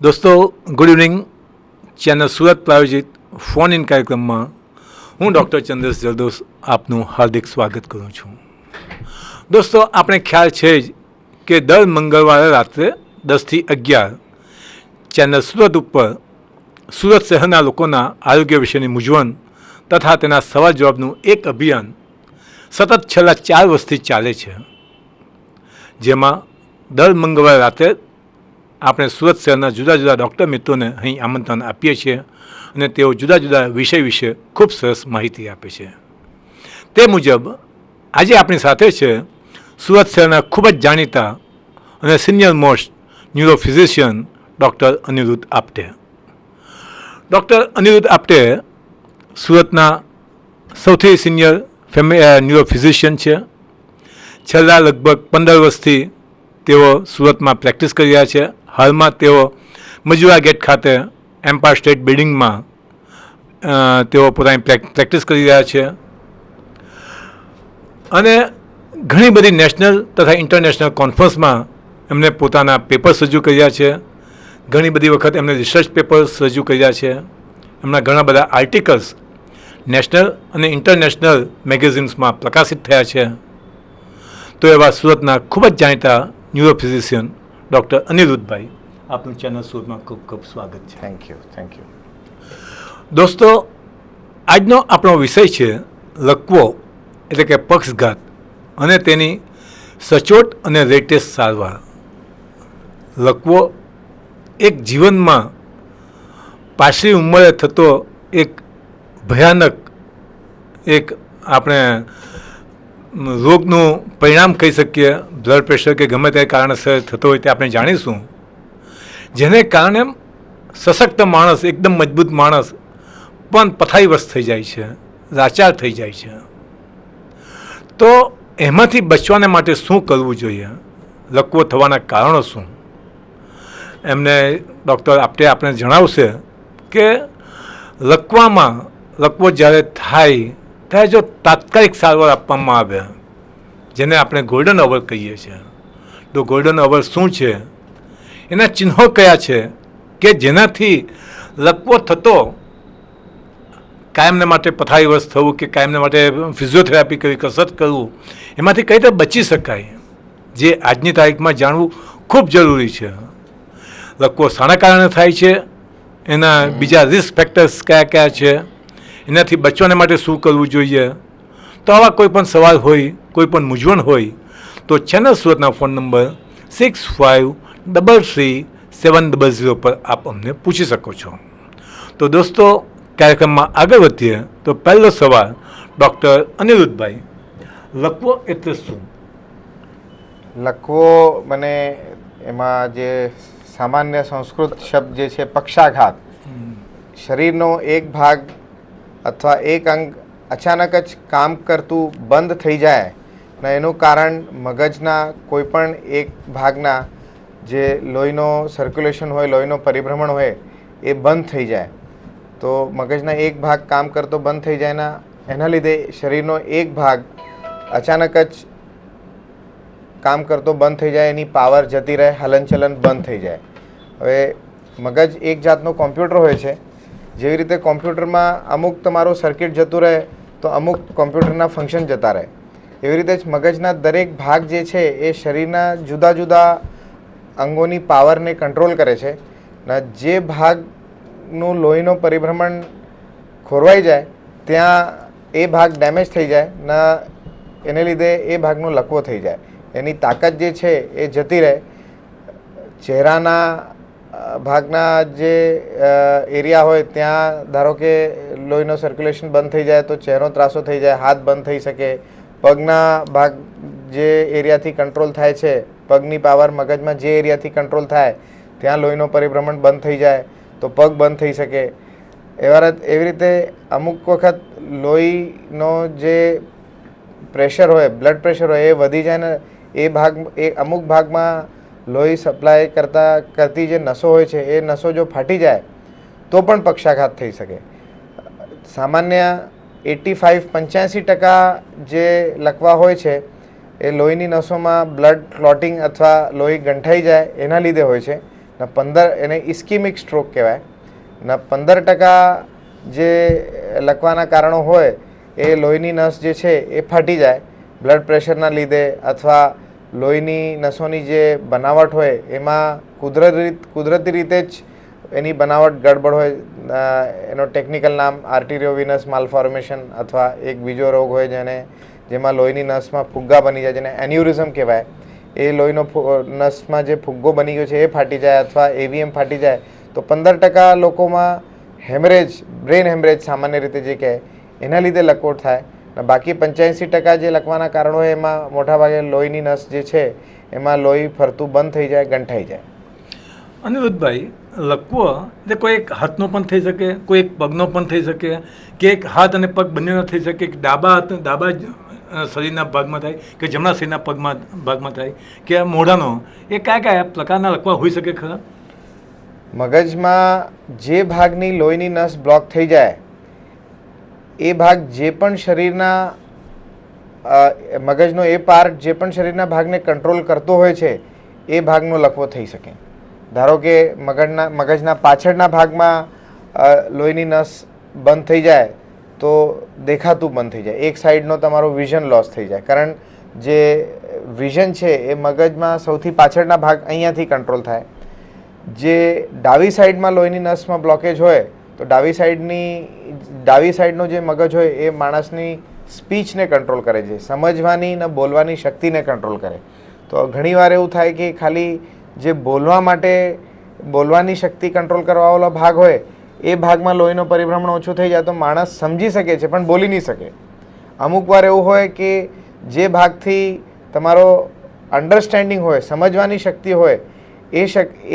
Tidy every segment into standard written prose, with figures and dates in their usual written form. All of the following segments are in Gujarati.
દોસ્તો ગુડ ઇવનિંગ. ચેનલ સુરત પ્રાયોજિત ફોન ઇન કાર્યક્રમમાં હું ડૉક્ટર ચંદ્રેશ જરદોસ આપનું હાર્દિક સ્વાગત કરું છું. દોસ્તો આપણે ખ્યાલ છે જ કે દર મંગળવારે રાત્રે 10 થી 11 ચેનલ સુરત ઉપર સુરત શહેરના લોકોના આરોગ્ય વિશેની મૂંઝવણ તથા તેના સવાલ જવાબનું એક અભિયાન સતત છેલ્લા 4 વર્ષથી ચાલે છે, જેમાં દર મંગળવારે રાત્રે આપણે સુરત શહેરના જુદા જુદા ડૉક્ટર મિત્રોને અહીં આમંત્રણ આપીએ છીએ અને તેઓ જુદા જુદા વિષય વિશે ખૂબ સરસ માહિતી આપે છે. તે મુજબ આજે આપણી સાથે છે સુરત શહેરના ખૂબ જ જાણીતા અને senior most neuro physician doctor Anirudh Apte. Doctor Anirudh Apte સુરતના સૌથી સિનિયર ન્યુરો ફિઝિશિયન છે. છેલ્લા લગભગ 15 વર્ષથી તેઓ સુરતમાં પ્રેક્ટિસ કરી રહ્યા છે. હાલમાં તેઓ મજુરા ગેટ ખાતે એમ્પાયર સ્ટેટ બિલ્ડિંગમાં તેઓ પોતાની પ્રેક્ટિસ કરી રહ્યા છે અને ઘણી બધી નેશનલ તથા ઇન્ટરનેશનલ કોન્ફરન્સમાં એમને પોતાના પેપર્સ રજૂ કર્યા છે. ઘણી બધી વખત એમને રિસર્ચ પેપર્સ રજૂ કર્યા છે. એમના ઘણા બધા આર્ટિકલ્સ નેશનલ અને ઇન્ટરનેશનલ મેગેઝિન્સમાં પ્રકાશિત થયા છે. તો એવા સુરતના ખૂબ જ જાણીતા ન્યુરો ફિઝિશિયન ડૉક્ટર અનિરુદ્ધભાઈ, આપનું ચેનલ સુરતમાં ખૂબ ખૂબ સ્વાગત છે. Thank you. દોસ્તો, આજનો આપણો વિષય છે લકવો એટલે કે પક્ષઘાત અને તેની સચોટ અને લેટેસ્ટ સારવાર. લકવો એક જીવનમાં પાછલી ઉંમરે થતો એક ભયાનક એક આપણે રોગનું પરિણામ કહી શકીએ. બ્લડ પ્રેશર કે ગમે તે કારણસર થતો હોય તે આપણે જાણીશું, જેને કારણે સશક્ત માણસ, એકદમ મજબૂત માણસ પણ પથારીવશ થઈ જાય છે, લાચાર થઈ જાય છે. તો એમાંથી બચવાને માટે શું કરવું જોઈએ? લકવો થવાના કારણો શું? એમને ડૉક્ટર આપટે આપણે જણાવશે કે લકવો જ્યારે થાય ત્યારે જો તાત્કાલિક સારવાર આપવામાં આવે, જેને આપણે ગોલ્ડન અવર કહીએ છીએ, તો ગોલ્ડન અવર શું છે, એના ચિહ્નો કયા છે કે જેનાથી લકવો થતો કાયમને માટે પથારીવશ થવું કે કાયમને માટે ફિઝિયોથેરાપી કરવી, કસરત કરવું, એમાંથી કઈ રીતે બચી શકાય, જે આજની તારીખમાં જાણવું ખૂબ જરૂરી છે. લકવો શાના કારણે થાય છે, એના બીજા રિસ્ક ફેક્ટર્સ કયા કયા છે, એનાથી બચવાને માટે શું કરવું જોઈએ. તો આવા કોઈ પણ સવાલ હોય, કોઈ પણ મૂંઝવણ હોય તો ચેનલ સુરતના ફોન નંબર 65337000 પર આપ અમને પૂછી શકો છો. તો દોસ્તો, કાર્યક્રમમાં આગળ વધીએ તો પહેલો સવાલ ડૉક્ટર અનિરુદ્ધભાઈ, લકવો એટલે શું? લકવો મને એમાં જે સામાન્ય સંસ્કૃત શબ્દ જે છે પક્ષાઘાત, શરીરનો એક ભાગ અથવા એક અંગ અચાનક જ કામ કરતું બંધ થઈ જાય ને એનું કારણ મગજના કોઈ પણ એક ભાગના જે લોહીનો સર્ક્યુલેશન હોય, લોહીનો પરિભ્રમણ હોય, એ બંધ થઈ જાય. તો મગજના એક ભાગ કામ કરતો બંધ થઈ જાય એના લીધે શરીરનો એક ભાગ અચાનક જ કામ કરતો બંધ થઈ જાય, એની પાવર જતી રહે, હલનચલન બંધ થઈ જાય. હવે મગજ એક જાતનો કોમ્પ્યુટર હોય છે. જેવી રીતે કોમ્પ્યુટરમાં અમુક તમારું સર્કિટ જતું રહે તો અમુક કોમ્પ્યુટરના ફંક્શન જતા રહે, એવી રીતે જ મગજના દરેક ભાગ જે છે એ શરીરના જુદા જુદા અંગોની પાવરને કંટ્રોલ કરે છે. ને જે ભાગનું લોહીનો પરિભ્રમણ ખોરવાઈ જાય ત્યાં એ ભાગ ડેમેજ થઈ જાય ને એને લીધે એ ભાગનો લકવો થઈ જાય, એની તાકાત જે છે એ જતી રહે. ચહેરાના ભાગના જે એરિયા હોય ત્યાં ધારો કે લોહીનો સર્ક્યુલેશન બંધ થઈ જાય તો ચહેરો ત્રાસો થઈ જાય, હાથ બંધ થઈ શકે. પગના ભાગ જે એરિયાથી કંટ્રોલ થાય છે, પગની પાવર મગજમાં જે એરિયાથી કંટ્રોલ થાય ત્યાં લોહીનો પરિભ્રમણ બંધ થઈ જાય તો પગ બંધ થઈ શકે. એવી રીતે અમુક વખત લોહીનો જે પ્રેશર હોય, બ્લડ પ્રેશર હોય, એ વધી જાય ને એ અમુક ભાગમાં લોહી સપ્લાય કરતી જે નસો હોય છે એ નસો જો ફાટી જાય તો પણ પક્ષાઘાત થઈ શકે. સામાન્ય 85-85% જે લકવા હોય છે એ લોહીની નસોમાં બ્લડ ક્લોટિંગ અથવા લોહી ગંઠાઈ જાય એના લીધે હોય છે. ને 15 એને ઇસ્કિમિક સ્ટ્રોક કહેવાય ને 15% જે લકવાના કારણો હોય એ લોહીની નસ જે છે એ ફાટી જાય બ્લડ પ્રેશરના લીધે અથવા લોહીની નસોની જે બનાવટ હોય એમાં કુદરતી રીતે જ એની બનાવટ ગડબડ હોય, એનો ટેકનિકલ નામ આર્ટિરિયોવિનસ માલફોર્મેશન અથવા એક બીજો રોગ હોય જેમાં લોહીની નસમાં ફુગ્ગા બની જાય, જેને એન્યુરિઝમ કહેવાય. એ લોહીનો નસમાં જે ફુગ્ગો બની ગયો છે એ ફાટી જાય અથવા એવીએમ ફાટી જાય તો 15% લોકોમાં હેમરેજ, બ્રેન હેમરેજ સામાન્ય રીતે જે કહે એના લીધે લકવો થાય. અને બાકી 85% જે લકવાના કારણો હોય એમાં મોટાભાગે લોહીની નસ જે છે એમાં લોહી ફરતું બંધ થઈ જાય, ગંઠાઈ જાય. અનિરુદ્ધભાઈ, લકવો એટલે કોઈ એક હાથનો પણ થઈ શકે, કોઈ એક પગનો પણ થઈ શકે, કે એક હાથ અને પગ બંનેનો થઈ શકે, કે ડાબા શરીરના ભાગમાં થાય કે જમણા શરીરના ભાગમાં થાય, કે મોઢાનો, એ કયા પ્રકારના લકવા હોઈ શકે ખરા? મગજમાં જે ભાગની લોહીની નસ બ્લોક થઈ જાય એ ભાગ જે પણ શરીરના મગજનો એ પાર્ટ જે પણ શરીરના ભાગને કંટ્રોલ કરતો હોય છે એ ભાગનો લકવો થઈ શકે. ધારો કે મગજના પાછળના ભાગમાં લોહીની નસ બંધ થઈ જાય તો દેખાતું બંધ થઈ જાય, એક સાઈડનો તમારો વિઝન લોસ થઈ જાય. કારણ જે વિઝન છે એ મગજમાં સૌથી પાછળના ભાગ અહીંયાથી કંટ્રોલ થાય. જે ડાબી સાઈડમાં લોહીની નસમાં બ્લોકેજ હોય તો ડાબી સાઈડનો જે મગજ હોય એ માણસની સ્પીચને કંટ્રોલ કરે છે, સમજવાની ને બોલવાની શક્તિને કંટ્રોલ કરે. તો ઘણીવાર એવું થાય કે ખાલી જે બોલવાની શક્તિ કંટ્રોલ કરવાવાળો ભાગ હોય એ ભાગમાં લોહીનો પરિભ્રમણ ઓછું થઈ જાય તો માણસ સમજી શકે છે પણ બોલી નહીં શકે. અમુક વાર એવું હોય કે જે ભાગથી તમારો અન્ડરસ્ટેન્ડિંગ હોય, સમજવાની શક્તિ હોય,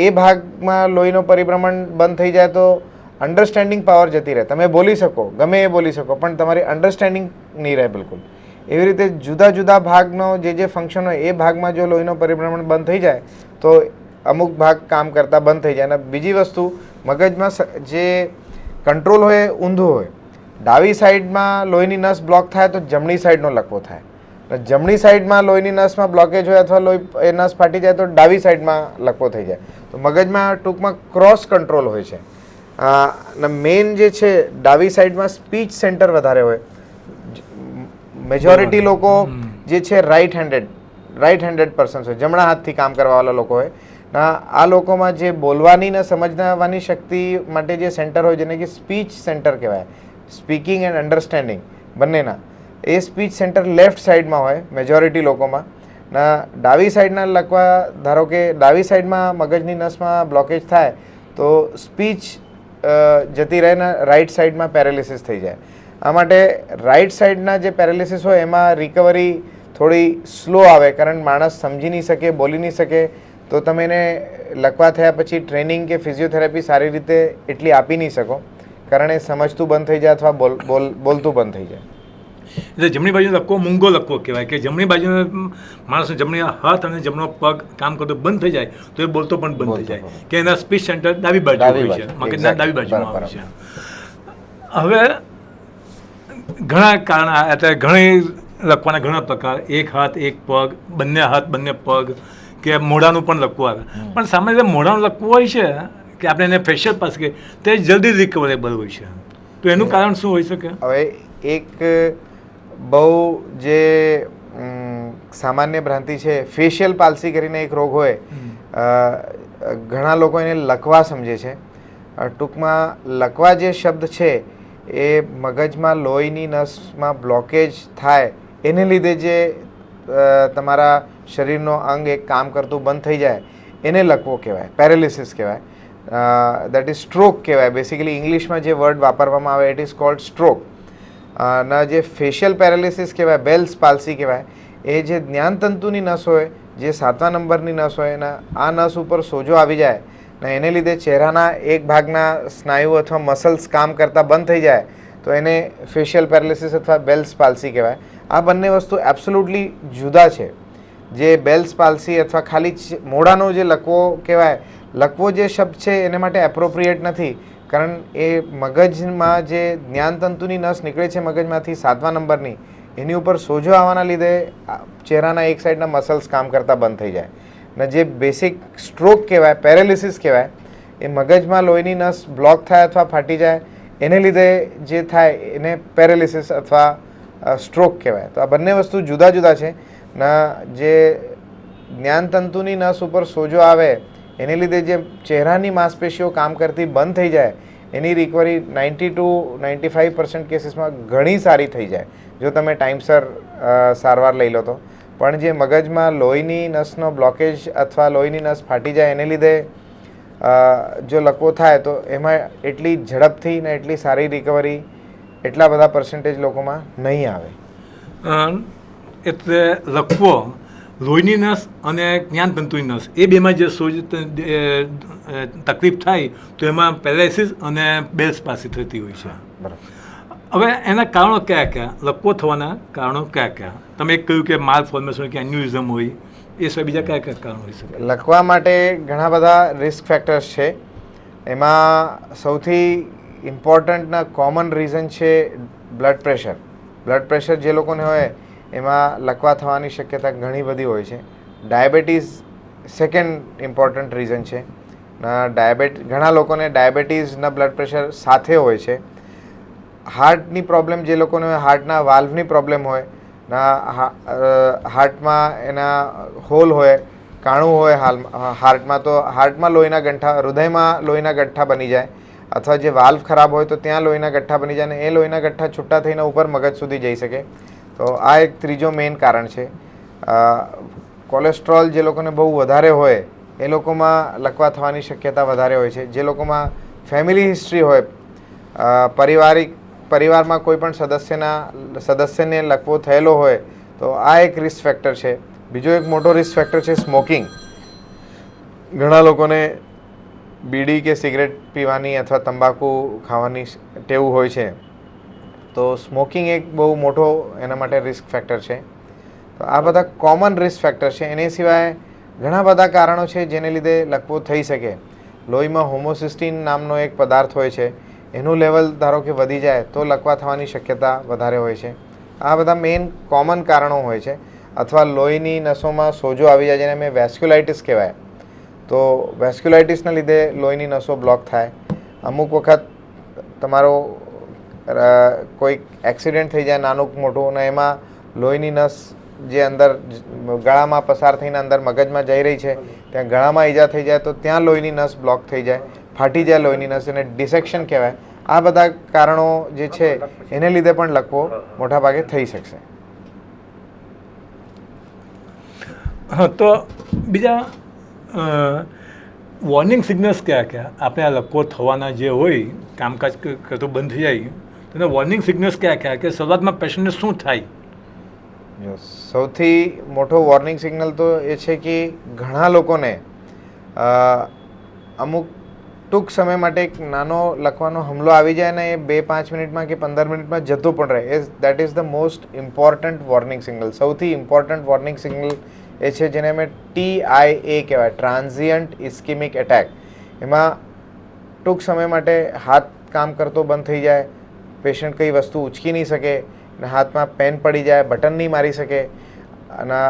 એ ભાગમાં લોહીનો પરિભ્રમણ બંધ થઈ જાય તો અન્ડરસ્ટેન્ડિંગ પાવર જતી રહે. તમે બોલી શકો, ગમે એ બોલી શકો, પણ તમારી અન્ડરસ્ટેન્ડિંગ નહીં રહે બિલકુલ. એવી રીતે જુદા જુદા ભાગનો જે ફંક્શન હોય એ ભાગમાં જો લોહીનો પરિભ્રમણ બંધ થઈ જાય તો અમુક ભાગ કામ કરતાં બંધ થઈ જાય. અને બીજી વસ્તુ, મગજમાં જે કંટ્રોલ હોય એ ઊંધું હોય. ડાબી સાઈડમાં લોહીની નસ બ્લોક થાય તો જમણી સાઈડનો લકવો થાય. જમણી સાઈડમાં લોહીની નસમાં બ્લોકેજ હોય અથવા એ નસ ફાટી જાય તો ડાબી સાઈડમાં લકવો થઈ જાય. તો મગજમાં ટૂંકમાં ક્રોસ કંટ્રોલ હોય છે. મેઇન જે છે ડાબી સાઈડમાં સ્પીચ સેન્ટર વધારે હોય. મેજોરિટી લોકો જે છે રાઈટ હેન્ડેડ પર્સન્સ હોય, જમણા હાથથી કામ કરવાવાળા લોકો હોય. આ લોકોમાં જે બોલવાની ને સમજવાની શક્તિ માટે જે સેન્ટર હોય જેને કે સ્પીચ સેન્ટર કહેવાય, સ્પીકિંગ એન્ડ અન્ડરસ્ટેન્ડિંગ બંનેના, એ સ્પીચ સેન્ટર લેફ્ટ સાઈડમાં હોય મેજોરિટી લોકોમાં. ડાબી સાઈડના લકવા, ધારો કે ડાબી સાઈડમાં મગજની નસમાં બ્લોકેજ થાય તો સ્પીચ જતી રહે ને રાઈટ સાઈડમાં પેરેલિસિસ થઈ જાય. આ માટે રાઈટ સાઈડના જે પેરેલિસિસ હોય એમાં રિકવરી થોડી સ્લો આવે, કારણ માણસ સમજી નહીં શકે, બોલી નહીં શકે. તો તમે એને લકવા થયા પછી ટ્રેનિંગ કે ફિઝિયોથેરાપી સારી રીતે એટલી આપી નહીં શકો, કારણ એ સમજતું બંધ થઈ જાય અથવા બોલતું બંધ થઈ જાય. એટલે જમણી બાજુનો લકવો મૂંગો લકવો કહેવાય, કે જમણી બાજુનો માણસનો જમણી હાથ અને જમણો પગ કામ કરતો બંધ થઈ જાય તો એ બોલતો પણ બંધ થઈ જાય, કે એના સ્પીચ સેન્ટર ડાબી બાજુ હોય છે, મગજના ડાબી બાજુમાં હોય છે. હવે ઘણા કારણ, અત્યારે ઘણી લકવાના ઘણા પ્રકાર, એક હાથ એક પગ, બંને હાથ બંને પગ, કે મોઢાનું પણ લકવું આવે. પણ સામાન્ય રીતે મોઢાનું લકવું હોય છે કે આપણે એને ફેશિયલ પાસ કહીએ તે જલ્દી રિકવરેબલ હોય છે, તો એનું કારણ શું હોઈ શકે? હવે એક બહુ જે સામાન્ય ભ્રાંતિ છે, ફેશિયલ પાલ્સી કરીને એક રોગ હોય, ઘણા લોકો એને લકવા સમજે છે. ટૂંકમાં લકવા જે શબ્દ છે એ મગજમાં લોહીની નસમાં બ્લોકેજ થાય એને લીધે જે તમારા શરીરનો અંગ એક કામ કરતું બંધ થઈ જાય એને લકવો કહેવાય, પેરેલિસિસ કહેવાય. દેટ ઇઝ સ્ટ્રોક કહેવાય. બેસિકલી ઇંગ્લિશમાં જે વર્ડ વાપરવામાં આવે ઇટ ઇઝ કોલ્ડ સ્ટ્રોક. ના જે ફેશિયલ પેરેલિસિસ કહેવાય, બેલ્સ પાલ્સી કહેવાય, એ જે જ્ઞાનતંતુની નસ હોય, જે 7મા નંબરની નસ હોય ને આ નસ ઉપર સોજો આવી જાય ને એને લીધે ચહેરાના એક ભાગના સ્નાયુ અથવા મસલ્સ કામ કરતાં બંધ થઈ જાય તો એને ફેશિયલ પેરેલિસિસ અથવા બેલ્સ પાલ્સી કહેવાય. આ બંને વસ્તુ એબ્સોલ્યુટલી જુદા છે. જે બેલ્સ પાલ્સી અથવા ખાલી મોઢાનો જે લકવો કહેવાય, લકવો જે શબ્દ છે એને માટે એપ્રોપ્રિએટ નથી, કારણ એ મગજમાં જે જ્ઞાનતંતુની નસ નીકળે છે મગજમાંથી 7મા નંબરની, એની ઉપર સોજો આવવાના લીધે ચહેરાના એક સાઈડના મસલ્સ કામ કરતાં બંધ થઈ જાય ને જે બેસિક સ્ટ્રોક કહેવાય, પેરેલિસિસ કહેવાય, એ મગજમાં લોહીની નસ બ્લોક થાય અથવા ફાટી જાય એને લીધે જે થાય એને પેરેલિસિસ અથવા સ્ટ્રોક કહેવાય. તો આ બંને વસ્તુ જુદા જુદા છે. ના જે જ્ઞાનતંતુની નસ ઉપર સોજો આવે એને લીધે જે ચહેરાની માંસપેશીઓ કામ કરતી બંધ થઈ જાય એની રિકવરી 90 to 95% કેસીસમાં ઘણી સારી થઈ જાય જો તમે ટાઈમસર સારવાર લઈ લો તો. પણ જે મગજમાં લોહીની નસનો બ્લોકેજ અથવા લોહીની નસ ફાટી જાય એને લીધે જો લકવો થાય તો એમાં એટલી ઝડપથી ને એટલી સારી રિકવરી એટલા બધા પર્સન્ટેજ લોકોમાં નહીં આવે. એટલે લકવો, લોહીની નસ અને જ્ઞાનતંતુની નસ એ બેમાં જે તકલીફ થાય તો એમાં પેરાલિસિસ અને બેલ્સ પાસે થતી હોય છે. બરાબર. હવે એના કારણો કયા કયા, લકવો થવાના કારણો કયા કયા? તમે એક કહ્યું કે માલ ફોર્મેશન કે એન્યુરિઝમ હોય, એ સિવાય બીજા કયા કયા કારણો હોઈ શકે? લકવા માટે ઘણા બધા રિસ્ક ફેક્ટર્સ છે. એમાં સૌથી ઇમ્પોર્ટન્ટના કોમન રીઝન છે બ્લડ પ્રેશર. બ્લડ પ્રેશર જે લોકોને હોય એમાં લકવા થવાની શક્યતા ઘણી બધી હોય છે. ડાયાબિટીસ સેકન્ડ ઇમ્પોર્ટન્ટ રીઝન છે. ઘણા લોકોને ડાયાબિટીસના બ્લડ પ્રેશર સાથે હોય છે. હાર્ટની પ્રોબ્લેમ જે લોકોને હોય, હાર્ટના વાલ્વની પ્રોબ્લેમ હોય, હાર્ટમાં એના હોલ હોય, કાણું હોય હાર્ટમાં, તો હાર્ટમાં લોહીના ગંઠા, હૃદયમાં લોહીના ગઠ્ઠા બની જાય, અથવા જે વાલ્વ ખરાબ હોય તો ત્યાં લોહીના ગઠ્ઠા બની જાય અને એ લોહીના ગઠ્ઠા છૂટા થઈને ઉપર મગજ સુધી જઈ શકે. તો આ એક ત્રીજો મેઇન કારણ છે. કોલેસ્ટ્રોલ જે લોકોને બહુ વધારે હોય એ લોકોમાં લકવા થવાની શક્યતા વધારે હોય છે. જે લોકોમાં ફેમિલી હિસ્ટ્રી હોય, પરિવારમાં કોઈ પણ સદસ્યને લકવો થયેલો હોય તો આ એક રિસ્ક ફેક્ટર છે. બીજો એક મોટો રિસ્ક ફેક્ટર છે સ્મોકિંગ. ઘણા લોકોને બીડી કે સિગરેટ પીવાની અથવા તંબાકુ ખાવાની ટેવ હોય છે, તો સ્મોકિંગ એક બહુ મોટો એના માટે રિસ્ક ફેક્ટર છે. તો આ બધા કોમન રિસ્ક ફેક્ટર છે. એની સિવાય ઘણા બધા કારણો છે જેને લીધે લકવો થઈ શકે. લોહીમાં હોમોસિસ્ટીન નામનો એક પદાર્થ હોય છે, એનું લેવલ ધારો કે વધી જાય તો લકવા થવાની શક્યતા વધારે હોય છે. આ બધા મેઇન કોમન કારણો હોય છે. અથવા લોહીની નસોમાં સોજો આવી જાય જેને અમે વેસ્ક્યુલાઇટિસ કહેવાય, તો વેસ્ક્યુલાઇટિસના લીધે લોહીની નસો બ્લોક થાય. અમુક વખત તમારો કોઈ એક્સિડન્ટ થઈ જાય નાનું મોટું અને એમાં લોહીની નસ જે અંદર ગળામાં પસાર થઈને અંદર મગજમાં જઈ રહી છે ત્યાં ગળામાં ઈજા થઈ જાય તો ત્યાં લોહીની નસ બ્લોક થઈ જાય, ફાટી જાય લોહીની નસ, એને ડિસેક્શન કહેવાય. આ બધા કારણો જે છે એને લીધે પણ લકવો મોટાભાગે થઈ શકશે. હા, તો બીજા વોર્નિંગ સિગ્નલ્સ કયા કયા? આપણે આ લકવો થવાના જે હોય, કામકાજ કરતું બંધ થઈ જાય, તો એના વોર્નિંગ સિગ્નલ્સ કયા કયા કે શરૂઆતમાં પેશન્ટને શું થાય? સૌથી મોટો વોર્નિંગ સિગ્નલ તો એ છે કે ઘણા લોકોને અમુક ટૂંક સમય માટે એક નાનો લકવાનો હુમલો આવી જાય ને એ 2-5 મિનિટમાં કે 15 મિનિટમાં જતો પણ રહે. That is the most important warning signal. સૌથી ઇમ્પોર્ટન્ટ વોર્નિંગ સિગ્નલ એ છે જેને અમે TIA કહેવાય, ટ્રાન્ઝિયન્ટ ઇસ્કિમિક એટેક. એમાં ટૂંક સમય માટે હાથ કામ કરતો બંધ થઈ જાય, પેશન્ટ કઈ વસ્તુ ઉચકી નહીં શકે, ને હાથમાં પેન પડી જાય, બટન નહીં મારી શકે, અને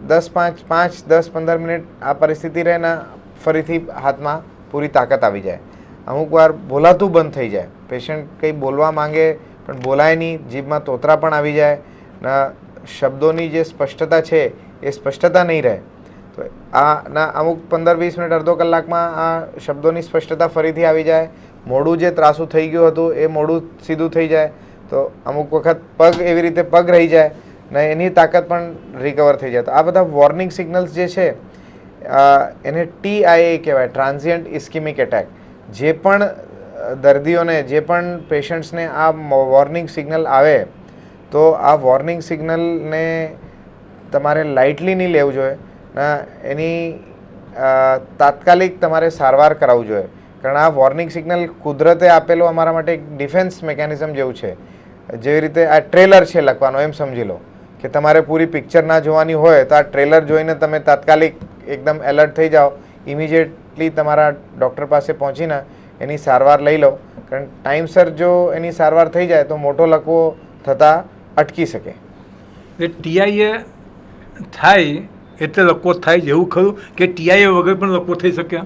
5-10-15 મિનિટ આ પરિસ્થિતિ રહે ને ફરીથી હાથમાં પૂરી તાકાત આવી જાય. અમુક વાર બોલાતું બંધ થઈ જાય, પેશન્ટ કંઈ બોલવા માંગે પણ બોલાય નહીં, જીભમાં તોતરા પણ આવી જાય, ને શબ્દોની જે સ્પષ્ટતા છે એ સ્પષ્ટતા નહીં રહે. તો આના અમુક 15-20 મિનિટ, અડધો કલાકમાં આ શબ્દોની સ્પષ્ટતા ફરીથી આવી જાય. મોઢું જે ત્રાસું થઈ ગયું હતું એ મોઢું સીધું થઈ જાય. તો અમુક વખત પગ એવી રીતે પગ રહી જાય ને એની તાકાત પણ રિકવર થઈ જાય. તો આ બધા વોર્નિંગ સિગ્નલ્સ જે છે એને TIA કહેવાય, ટ્રાન્ઝિયન્ટ ઇસ્કિમિક એટેક. જે પણ દર્દીઓને, જે પણ પેશન્ટ્સને આ વોર્નિંગ સિગ્નલ આવે તો આ વોર્નિંગ સિગ્નલને તમારે લાઇટલી નહીં લેવું જોઈએ ને એની તાત્કાલિક તમારે સારવાર કરાવવું જોઈએ. કારણ આ વોર્નિંગ સિગ્નલ કુદરતે આપેલો અમારા માટે એક ડિફેન્સ મિકેનિઝમ જેવું છે. જેવી રીતે આ ટ્રેલર છે લકવાનો, એમ સમજી લો કે તમારે પૂરી પિક્ચર ના જોવાની હોય તો આ ટ્રેલર જોઈને તમે તાત્કાલિક એકદમ એલર્ટ થઈ જાઓ, ઇમિડિયેટલી તમારા ડૉક્ટર પાસે પહોંચીને એની સારવાર લઈ લો. કારણ ટાઈમસર જો એની સારવાર થઈ જાય તો મોટો લકવો થતાં અટકી શકે. એ TIA થાય એટલે લકવો થાય છે એવું ખરું કે ટીઆઈએ વગર પણ લકવો થઈ શકે?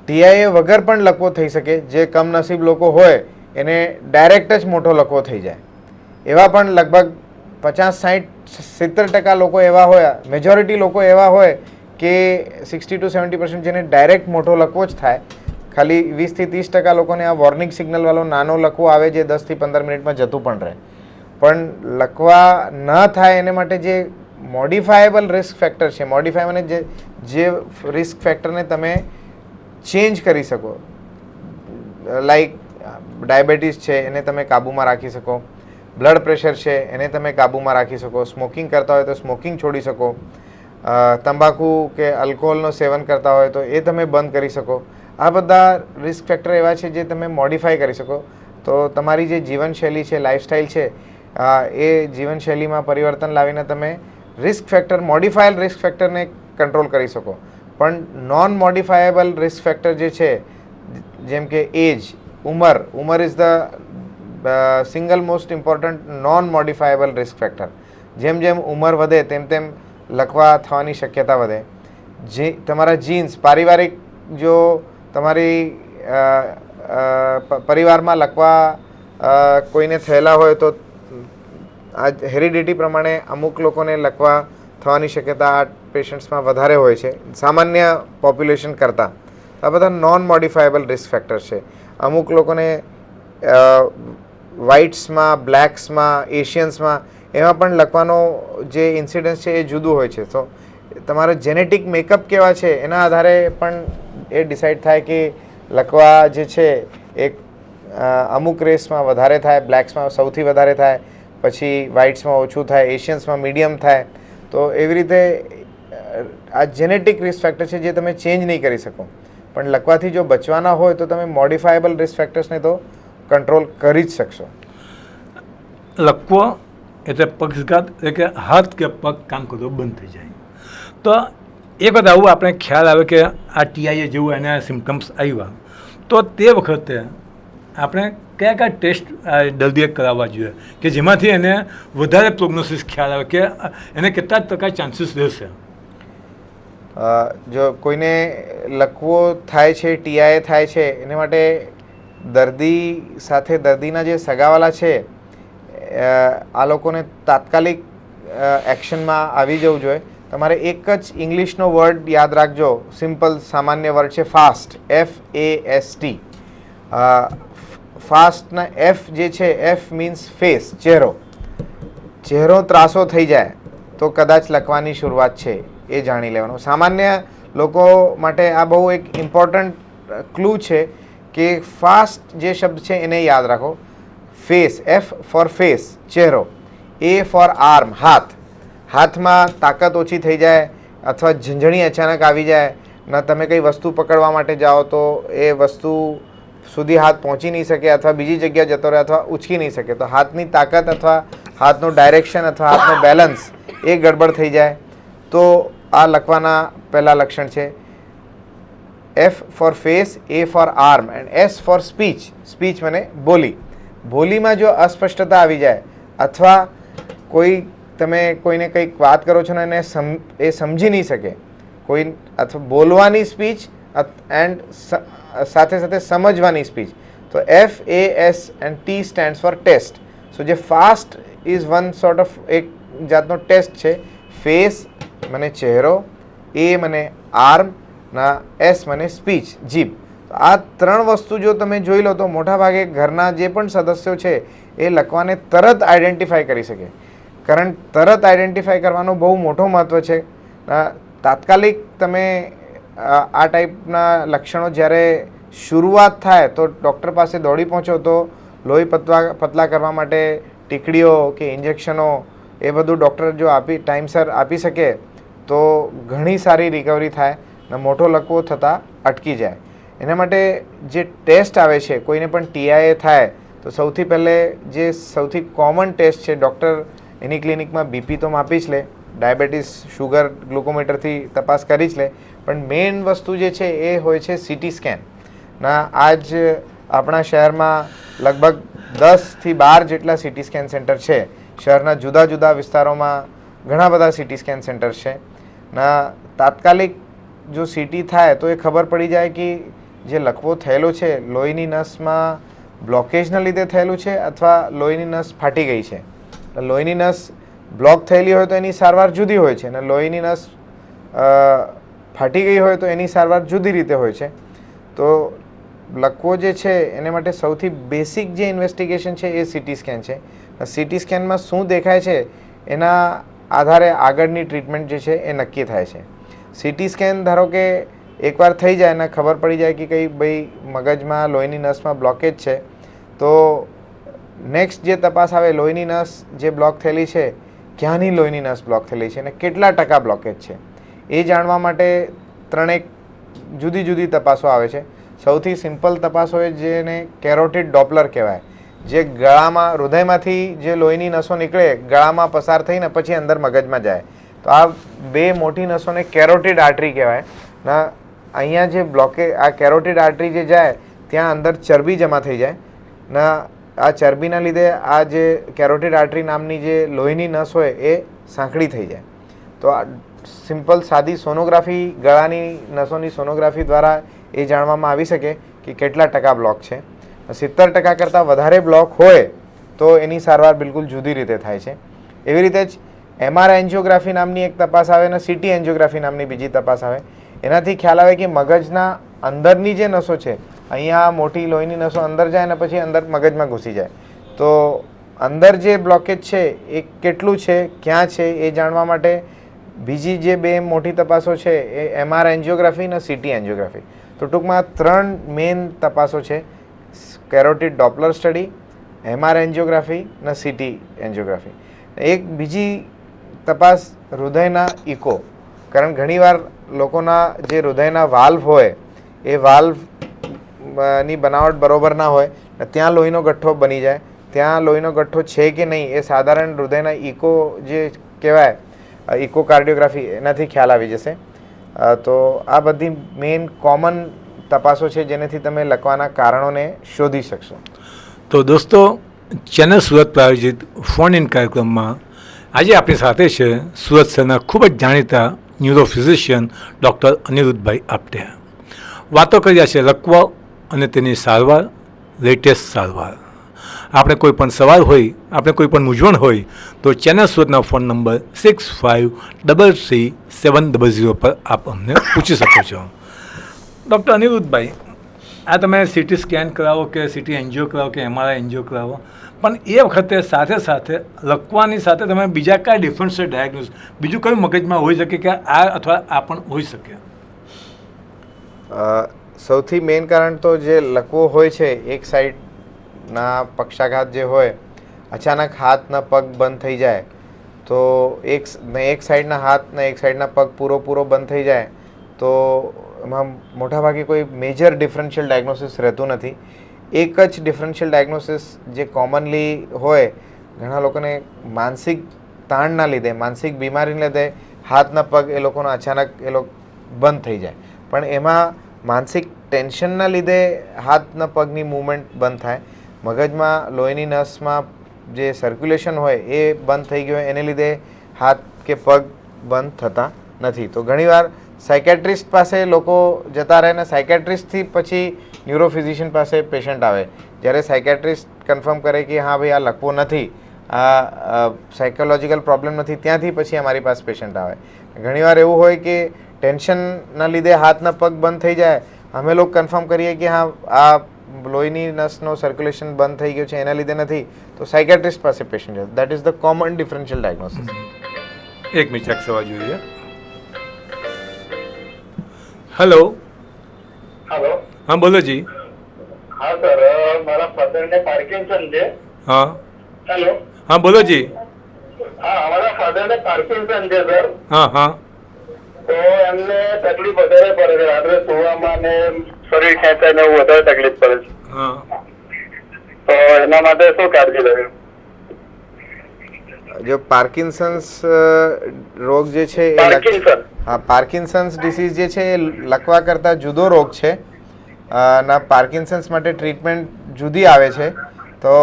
ટીઆઈએ વગર પણ લકવો થઈ શકે. જે કમનસીબ લોકો હોય એને ડાયરેક્ટ જ મોટો લકવો થઈ જાય. એવા પણ લગભગ 50-60-70% લોકો એવા હોય, મેજોરિટી લોકો એવા હોય કે 60 to 70% જેને ડાયરેક્ટ મોટો લકવો જ થાય. ખાલી 20-30% લોકોને આ વોર્નિંગ સિગ્નલવાળો નાનો લકવો આવે જે 10 થી 15 મિનિટમાં જતું પણ રહે. પણ લકવા ન થાય એને માટે જે મોડિફાયેબલ રિસ્ક ફેક્ટર છે, મોડિફાય મને જે રિસ્ક ફેક્ટરને તમે ચેન્જ કરી શકો, લાઈક ડાયાબિટીસ છે એને તમે કાબૂમાં રાખી શકો, બ્લડ પ્રેશર છે એને તમે કાબૂમાં રાખી શકો, સ્મોકિંગ કરતા હોય તો સ્મોકિંગ છોડી શકો, તંબાકુ કે આલ્કોહોલનું સેવન કરતા હોય તો એ તમે બંધ કરી શકો. આ બધા રિસ્ક ફેક્ટર એવા છે જે તમે મોડિફાય કરી શકો. તો તમારી જે જીવનશૈલી છે, લાઈફસ્ટાઈલ છે, એ જીવનશૈલીમાં પરિવર્તન લાવીને તમે રિસ્ક ફેક્ટર, મોડિફાયેલ રિસ્ક ફેક્ટરને કંટ્રોલ કરી શકો. પણ નોન મોડિફાયેબલ રિસ્ક ફેક્ટર જે છે, જેમ કે એજ, ઉંમર is the single most important non modifiable risk factor. જેમ જેમ ઉંમર વધે તેમ તેમ લકવા થવાની શક્યતા વધે. જે તમારા જીન્સ, પારિવારિક, જો તમારી પરિવારમાં લકવા કોઈને થયેલા હોય તો આ હેરિડિટી પ્રમાણે અમુક લોકોને લકવા થવાની શક્યતા આ પેશન્ટ્સમાં વધારે હોય છે સામાન્ય પોપ્યુલેશન કરતાં. આ બધા નોન મોડિફાયેબલ રિસ્ક ફેક્ટર છે. અમુક લોકોને વ્હાઇટ્સમાં, બ્લેક્સમાં, એશિયન્સમાં એમાં પણ લકવાનો જે ઇન્સિડન્સ છે એ જુદું હોય છે. તો તમારા જેનેટિક મેકઅપ કેવા છે એના આધારે પણ એ ડિસાઇડ થાય કે લકવા જે છે એ અમુક રેસમાં વધારે થાય, બ્લેક્સમાં સૌથી વધારે થાય, પછી વ્હાઇટ્સમાં ઓછું થાય, એશિયન્સમાં મીડિયમ થાય. તો એવી રીતે આ જેનેટિક રિસ્ક ફેક્ટર છે જે તમે ચેન્જ નહીં કરી શકો. પણ લકવાથી જો બચવાના હોય તો તમે મોડિફાયેબલ રિસ્ક ફેક્ટર્સને તો કંટ્રોલ કરી જ શકશો. લકવો એટલે પક્ષઘાત, એટલે કે હાથ કે પગ કામ કરતો બંધ થઈ જાય. તો એક વખત આવું આપણે ખ્યાલ આવે કે આ ટીઆઈએ જેવું એના સિમ્ટમ્સ આવ્યા, તો તે વખતે આપણે કયા કયા ટેસ્ટ દર્દીએ કરાવવા જોઈએ કે જેમાંથી એને વધારે પ્રોગ્નોસિસ ખ્યાલ આવે કે એને કેટલા ટકા ચાન્સીસ રહેશે? જો કોઈને લકવો થાય છે, ટીઆઈએ થાય છે, એને માટે દર્દી સાથે દર્દીના જે સગાવાલા છે આ લોકોને તાત્કાલિક એક્શનમાં આવી જવું જોઈએ. તમારે એક જ ઇંગ્લિશનો વર્ડ યાદ રાખજો, સિમ્પલ સામાન્ય વર્ડ છે ફાસ્ટ, FAST. ફાસ્ટના F જે છે, F મીન્સ ફેસ, ચહેરો. ચહેરો ત્રાસો થઈ જાય તો કદાચ લકવાની શરૂઆત છે એ જાણી લેવાનું. સામાન્ય લોકો માટે આ બહુ એક ઇમ્પોર્ટન્ટ ક્લુ છે કે ફાસ્ટ જે શબ્દ છે એને યાદ રાખો. ફેસ, F ફોર ફેસ, ચહેરો, A ફોર આર્મ, હાથ. હાથમાં તાકાત ઓછી થઈ જાય અથવા ઝંઝણી અચાનક આવી જાય, ના તમે કંઈ વસ્તુ પકડવા માટે જાઓ તો એ વસ્તુ સુધી હાથ પહોંચી નહીં શકે અથવા બીજી જગ્યાએ જતો રહે અથવા ઉચકી નહીં શકે, તો હાથની તાકાત અથવા હાથનું ડાયરેક્શન અથવા હાથનું બેલેન્સ એ ગડબડ થઈ જાય તો આ લખવાના પહેલાં લક્ષણ છે. F for face, A for arm and S for speech. Speech મને બોલી. બોલીમાં જો અસ્પષ્ટતા આવી જાય અથવા તમે કોઈને કંઈક વાત કરો છો ને એને એ સમજી નહીં શકે, કોઈ અથવા બોલવાની સ્પીચ એન્ડ સાથે સાથે સમજવાની સ્પીચ, તો FAS and T stands for test. So જે fast is one sort of એક જાતનો ટેસ્ટ છે. ફેસ મને ચહેરો, A મને આર્મ, ના S મને સ્પીચ, જીભ. આ ત્રણ વસ્તુ જો તમે જોઈ લો તો મોટાભાગે ઘરના જે પણ સદસ્યો છે એ લખવાને તરત આઈડેન્ટિફાય કરી શકે. કારણ તરત આઈડેન્ટિફાય કરવાનો બહુ મોટો મહત્ત્વ છે. તાત્કાલિક તમે આ ટાઈપના લક્ષણો જ્યારે શરૂઆત થાય તો ડૉક્ટર પાસે દોડી પહોંચો તો લોહી પતલા કરવા માટે ટીકડીઓ કે ઇન્જેક્શનો એ બધું ડૉક્ટર જો ટાઈમસર આપી શકે તો ઘણી સારી રિકવરી થાય ને મોટો લકવો થતાં અટકી જાય. એના માટે જે ટેસ્ટ આવે છે, કોઈને પણ ટીઆઈએ થાય તો સૌથી પહેલે જે સૌથી કોમન ટેસ્ટ છે, ડૉક્ટર એની ક્લિનિકમાં બીપી તો માપી જ લે, ડાયાબિટીસ, શુગર, ગ્લુકોમીટરથી તપાસ કરી જ લે, પણ મેઇન વસ્તુ જે છે એ હોય છે સીટી સ્કેન. આજ આપણા શહેરમાં લગભગ 10 થી 12 જેટલા સીટી સ્કેન સેન્ટર છે. શહેરના જુદા જુદા વિસ્તારોમાં ઘણા બધા સીટી સ્કેન સેન્ટર છે. ના તાત્કાલિક જો સીટી થાય તો એ ખબર પડી જાય કે જે લકવો થયેલો છે લોહીની નસમાં બ્લોકેજના લીધે થયેલું છે અથવા લોહીની નસ ફાટી ગઈ છે. લોહીની નસ બ્લોક થયેલી હોય તો એની સારવાર જુદી હોય છે અને લોહીની નસ ફાટી ગઈ હોય તો એની સારવાર જુદી રીતે હોય છે. તો લકવો જે છે એને માટે સૌથી બેસિક જે ઇન્વેસ્ટિગેશન છે એ સીટી સ્કેન છે. સીટી સ્કેનમાં શું દેખાય છે એના આધારે આગળની ટ્રીટમેન્ટ જે છે એ નક્કી થાય છે. સીટી સ્કેન ધારો કે એકવાર થઈ જાય અને ખબર પડી જાય કે કંઈ ભાઈ મગજમાં લોહીની નસમાં બ્લોકેજ છે તો નેક્સ્ટ જે તપાસ આવે લોહીની નસ જે બ્લોક થયેલી છે ક્યાંની લોહીની નસ બ્લોક થયેલી છે અને કેટલા ટકા બ્લોકેજ છે એ જાણવા માટે ત્રણેક જુદી જુદી તપાસો આવે છે. સૌથી સિમ્પલ તપાસ હોય જેને કેરોટિડ ડોપલર કહેવાય, જે ગળામાં હૃદયમાંથી જે લોહીની નસો નીકળે ગળામાં પસાર થઈને પછી અંદર મગજમાં જાય. તો આ બે મોટી નસોને કેરોટિડ આર્ટરી કહેવાય. ના અહીંયા જે આ કેરોટિડ આર્ટરી જે જાય ત્યાં અંદર ચરબી જમા થઈ જાય ના આ ચરબીના લીધે આ જે કેરોટિડ આર્ટરી નામની જે લોહીની નસ હોય એ સાંકડી થઈ જાય. તો આ સિમ્પલ સાદી સોનોગ્રાફી ગળાની નસોની સોનોગ્રાફી દ્વારા એ જાણવામાં આવી શકે કે કેટલા ટકા બ્લોક છે. 70% કરતાં વધારે બ્લોક હોય તો એની સારવાર બિલકુલ જુદી રીતે થાય છે. એવી રીતે જ MR એન્જિયોગ્રાફી નામની એક તપાસ આવે અને CT એન્જિયોગ્રાફી નામની બીજી તપાસ આવે. એનાથી ખ્યાલ આવે કે મગજના અંદરની જે નસો છે અહીંયા મોટી લોહીની નસો અંદર જાય અને પછી અંદર મગજમાં ઘૂસી જાય. તો અંદર જે બ્લોકેજ છે એ કેટલું છે ક્યાં છે એ જાણવા માટે બીજી જે બે મોટી તપાસો છે એ MR એન્જિયોગ્રાફી અને CT એન્જિયોગ્રાફી. તો ટૂંકમાં 3 મેઇન તપાસો છે: carotid Doppler study, MR angiography અને CT એન્જિયોગ્રાફી. એક બીજી તપાસ હૃદયના ઇકો, કારણ ઘણીવાર લોકોના જે હૃદયના વાલ્વ હોય એ વાલ્વની બનાવટ બરોબર ના હોય ને ત્યાં લોહીનો ગઠ્ઠો બની જાય. ત્યાં લોહીનો ગઠ્ઠો છે કે નહીં એ સાધારણ હૃદયના ઇકો જે કહેવાય ઇકોકાર્ડિયોગ્રાફી એનાથી ખ્યાલ આવી જશે. તો આ બધી મેઇન કોમન તપાસો છે જેનાથી તમે લકવાના કારણોને શોધી શકશો. તો દોસ્તો, ચેનલ સુરત પ્રાયોજિત ફોન ઇન કાર્યક્રમમાં આજે આપણી સાથે છે સુરત શહેરના ખૂબ જ જાણીતા ન્યુરો ફિઝિશિયન ડૉક્ટર અનિરુદ્ધભાઈ આપટે. વાતો કર્યા છે લકવો અને તેની સારવાર, લેટેસ્ટ સારવાર. આપણે કોઈ પણ સવાલ હોય, આપણે કોઈ પણ મૂંઝવણ હોય તો ચેનલ સુરતના ફોન નંબર 65337000 પર આપ અમને પૂછી શકો છો. ડૉક્ટર અનિરુદ્ધભાઈ, આ તમે CT સ્કેન કરાવો કે CT એન્જિયો કરાવો કે MRI એન્જિયો કરાવો, પણ એ વખતે સાથે સાથે લકવાની સાથે તમે બીજા કયા ડિફરન્શિયલ ડાયગ્નોસ, બીજું કયું મગજમાં હોઈ શકે કે આ અથવા આ પણ હોઈ શકે? સૌથી મેઇન કારણ તો જે લકવો હોય છે એક સાઈડના પક્ષાઘાત જે હોય, અચાનક હાથના પગ બંધ થઈ જાય તો એક સાઈડના હાથ ને એક સાઈડના પગ પૂરો બંધ થઈ જાય તો એમાં મોટાભાગે કોઈ મેજર ડિફરન્શિયલ ડાયગ્નોસિસ રહેતું નથી. એક જ ડિફરન્શિયલ ડાયગ્નોસિસ જે કોમનલી હોય, ઘણા લોકોને માનસિક તાણના લીધે, માનસિક બીમારીને લીધે હાથના પગ એ લોકોનો અચાનક બંધ થઈ જાય. પણ એમાં માનસિક ટેન્શનના લીધે હાથના પગની મૂવમેન્ટ બંધ થાય. મગજમાં લોહીની નસમાં જે સર્ક્યુલેશન હોય એ બંધ થઈ ગયું હોય એને લીધે હાથ કે પગ બંધ થતા નથી. તો ઘણીવાર સાયકેટ્રિસ્ટ પાસે લોકો જતા રહે ને સાયકેટ્રિસ્ટથી પછી ન્યુરોફિઝિશિયન પાસે પેશન્ટ આવે. જ્યારે સાયકેટ્રિસ્ટ કન્ફર્મ કરે કે હા ભાઈ આ લકવો નથી, આ સાયકોલોજીકલ પ્રોબ્લેમ નથી, ત્યાંથી પછી અમારી પાસે પેશન્ટ આવે. ઘણીવાર એવું હોય કે ટેન્શનના લીધે હાથના પગ બંધ થઈ જાય, અમે લોકો કન્ફર્મ કરીએ કે હા આ લોહીની નસનો સર્ક્યુલેશન બંધ થઈ ગયો છે એના લીધે નથી, તો સાયકેટ્રિસ્ટ પાસે પેશન્ટ જાય. That is the common differential diagnosis. એક મિનિટ ચેક થવા જોઈએ. હેલો. હેલો. હા બોલો જી. હા સર, મારા ફાધરને પાર્કિન્સન છે. હા. હેલો. હા બોલો જી. હા, મારા ફાધરને પાર્કિન્સન છે સર. હા હા. તો એમને તકલીફ વધારે પડે છે, રાત્રે સુવામાં ને શરીર ખેંચાય ને એવું વધારે તકલીફ પડે છે. હા. તો એના માટે શું કાળજી લેવી? જો પાર્કિન્સન્સ રોગ જે છે એ પાર્કિન્સન. હા, પાર્કિન્સન્સ ડિસીઝ જે છે એ લકવા કરતાં જુદો રોગ છે. ના પાર્કિન્સન્સ માટે ટ્રીટમેન્ટ જુદી આવે છે. તો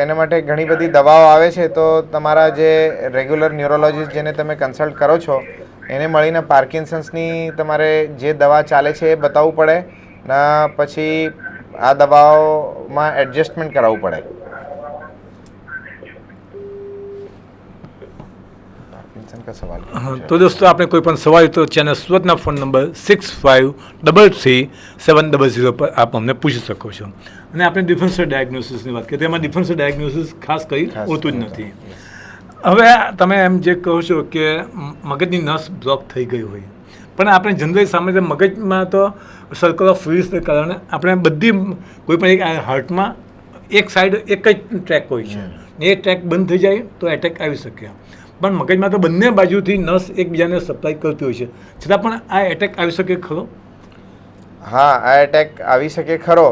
એના માટે ઘણી બધી દવાઓ આવે છે. તો તમારા જે રેગ્યુલર ન્યુરોલોજીસ્ટ જેને તમે કન્સલ્ટ કરો છો એને મળીને પાર્કિન્સન્સની તમારે જે દવા ચાલે છે એ બતાવવું પડે ને પછી આ દવાઓમાં એડજસ્ટમેન્ટ કરાવવું પડે. પાર્કિન્સન કા સવાલ. हाँ, तो दोस्तों आपने कोई पण सवाल तो चैनल सुरतना फ़ोन नंबर 65333700 પર આપ અમને પૂછી શકો છો. અને આપણે ડિફરન્શિયલ ડાયગ્નોસિસની વાત કરીએ તો એમાં ડિફરન્શિયલ ડાયગ્નોસિસ ખાસ કરી હોતું જ નથી. હવે તમે એમ જે કહો છો કે મગજની નસ બ્લોક થઈ ગઈ હોય, પણ આપણે જનરલી સામાન્ય મગજમાં તો સર્કલ ઓફ વિલ્સને કારણે આપણે બધી કોઈ પણ એક હાર્ટમાં એક સાઈડ એક જ ટ્રેક હોય છે, એ ટ્રેક બંધ થઈ જાય તો એટેક આવી શકે. પણ મગજમાં તો બંને બાજુથી નસ એકબીજાને સપ્લાય કરતી હોય છે, છતાં પણ આ એટેક આવી શકે ખરો? હા, આ એટેક આવી શકે ખરો.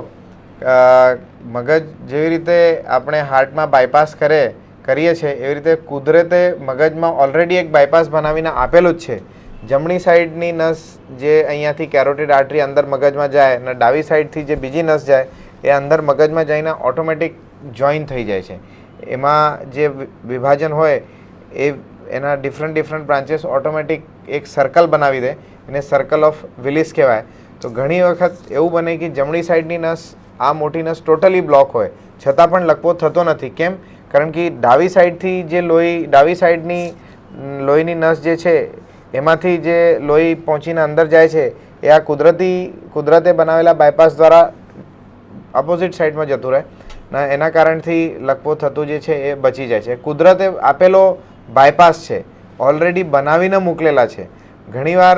મગજ જેવી રીતે આપણે હાર્ટમાં બાયપાસ કરીએ છીએ એવી રીતે કુદરતે મગજમાં ઓલરેડી એક બાયપાસ બનાવીને આપેલું જ છે. જમણી સાઈડની નસ જે અહીંયાથી કેરોટિડ આર્ટરી અંદર મગજમાં જાય અને ડાબી સાઈડથી જે બીજી નસ જાય એ અંદર મગજમાં જઈને ઓટોમેટિક જોઈન થઈ જાય છે. એમાં જે વિભાજન હોય એ એના ડિફરન્ટ બ્રાન્ચીસ ઓટોમેટિક એક સર્કલ બનાવી દે, એને સર્કલ ઓફ વિલિસ કહેવાય. તો ઘણી વખત એવું બને કે જમણી સાઈડની નસ આ મોટી નસ ટોટલી બ્લોક હોય છતાં પણ લકવો થતો નથી. કેમ? કારણ કે ડાબી સાઈડથી જે ડાબી સાઈડની લોહીની નસ જે છે એમાંથી જે લોહી પહોંચીને અંદર જાય છે એ આ કુદરતે બનાવેલા બાયપાસ દ્વારા ઓપોઝિટ સાઈડમાં જતું રહે ને એના કારણથી લકવો થતું જે છે એ બચી જાય છે. કુદરતે આપેલો બાયપાસ છે, ઓલરેડી બનાવીને મોકલેલા છે. ઘણીવાર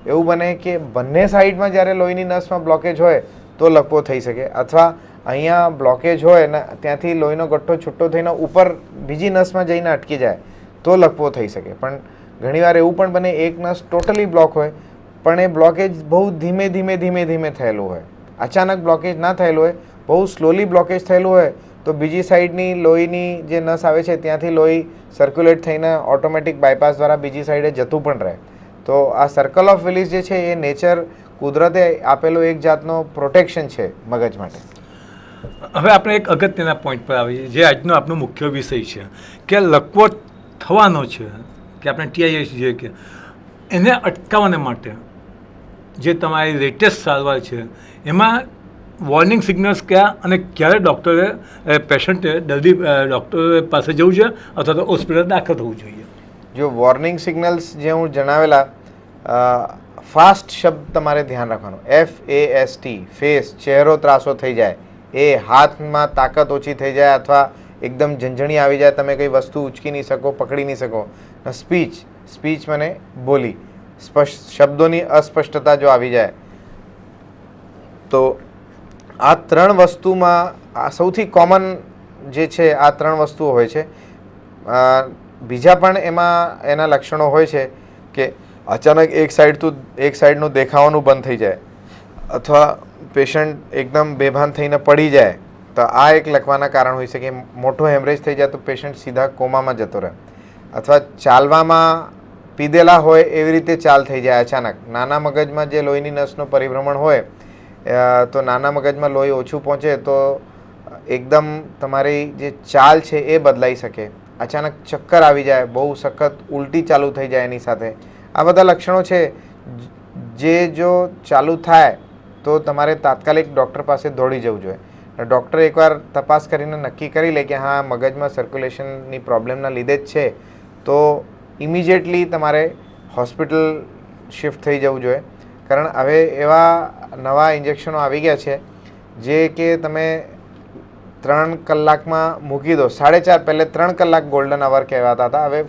એવું બને કે બંને સાઈડમાં જ્યારે લોહીની નસમાં બ્લોકેજ હોય તો લકવો થઈ શકે, અથવા અહીંયા બ્લોકેજ હોય ને ત્યાંથી લોહીનો ગઠ્ઠો છૂટો થઈને ઉપર બીજી નસમાં જઈને અટકી જાય તો લકવો થઈ શકે. પણ ઘણીવાર એવું પણ બને એક નસ ટોટલી બ્લોક હોય પણ એ બ્લોકેજ બહુ ધીમે થયેલું હોય. અચાનક બ્લોકેજ ના થયેલું હોય, બહુ સ્લોલી બ્લોકેજ થયેલું હોય તો બીજી સાઈડની લોહીની જે નસ આવે છે ત્યાંથી લોહી સર્ક્યુલેટ થઈને ઓટોમેટિક બાયપાસ દ્વારા બીજી સાઈડે જતું પણ રહે. તો આ સર્કલ ઓફ વિલિસ જે છે એ નેચર કુદરતે આપેલો એક જાતનો પ્રોટેક્શન છે મગજ માટે. હવે આપણે એક અગત્યના પોઈન્ટ પર આવીએ જે આજનો આપણો મુખ્ય વિષય છે કે લકવો થવાનો છે કે આપણે TIA જે કે એને અટકાવવાને માટે જે તમારી લેટેસ્ટ સારવાર છે એમાં વોર્નિંગ સિગ્નલ્સ કયા અને ક્યારે ડૉક્ટરે પેશન્ટે ડૉક્ટર પાસે જવું છે અથવા તો હોસ્પિટલ દાખલ થવું જોઈએ? જો વોર્નિંગ સિગ્નલ્સ જે હું જણાવેલા, ફાસ્ટ શબ્દ તમારે ધ્યાન રાખવાનો. FAST, ફેસ, ચહેરો ત્રાસો થઈ જાય, એ હાથમાં તાકાત ઓછી થઈ જાય અથવા એકદમ ઝંઝણી આવી જાય, તમે કંઈ વસ્તુ ઉચકી નહીં શકો, પકડી નહીં શકો. સ્પીચ મને બોલી શબ્દોની અસ્પષ્ટતા જો આવી જાય તો આ ત્રણ વસ્તુમાં આ સૌથી કોમન જે છે આ ત્રણ વસ્તુઓ હોય છે. બીજા પણ એમાં એના લક્ષણો હોય છે કે અચાનક એક સાઈડનું દેખાવાનું બંધ થઈ જાય અથવા પેશન્ટ એકદમ બેભાન થઈને પડી જાય તો આ એક લખવાના કારણ હોઈ શકે. મોટો હેમરેજ થઈ જાય તો પેશન્ટ સીધા કોમામાં જતો રહે, અથવા ચાલવામાં પીધેલા હોય એવી રીતે ચાલ થઈ જાય અચાનક. નાના મગજમાં જે લોહીની નસનું પરિભ્રમણ હોય તો નાના મગજમાં લોહી ઓછું પહોંચે તો એકદમ તમારી જે ચાલ છે એ બદલાઈ શકે. અચાનક ચક્કર આવી જાય, બહુ સખત ઉલટી ચાલુ થઈ જાય એની સાથે. આ બધા લક્ષણો છે જે જો ચાલુ થાય તો તમારે તાત્કાલિક ડૉક્ટર પાસે દોડી જવું જોઈએ. ડૉક્ટર એકવાર તપાસ કરીને નક્કી કરી લે કે હા મગજમાં સર્ક્યુલેશનની પ્રોબ્લેમના લીધે જ છે તો ઇમિજિએટલી તમારે હોસ્પિટલ શિફ્ટ થઈ જવું જોઈએ. કારણ હવે એવા નવા ઇન્જેક્શનો આવી ગયા છે જે કે તમે 3 કલાકમાં મૂકી દો. 4.5 પહેલે 3 કલાક ગોલ્ડન અવર કહેવાતા હતા, હવે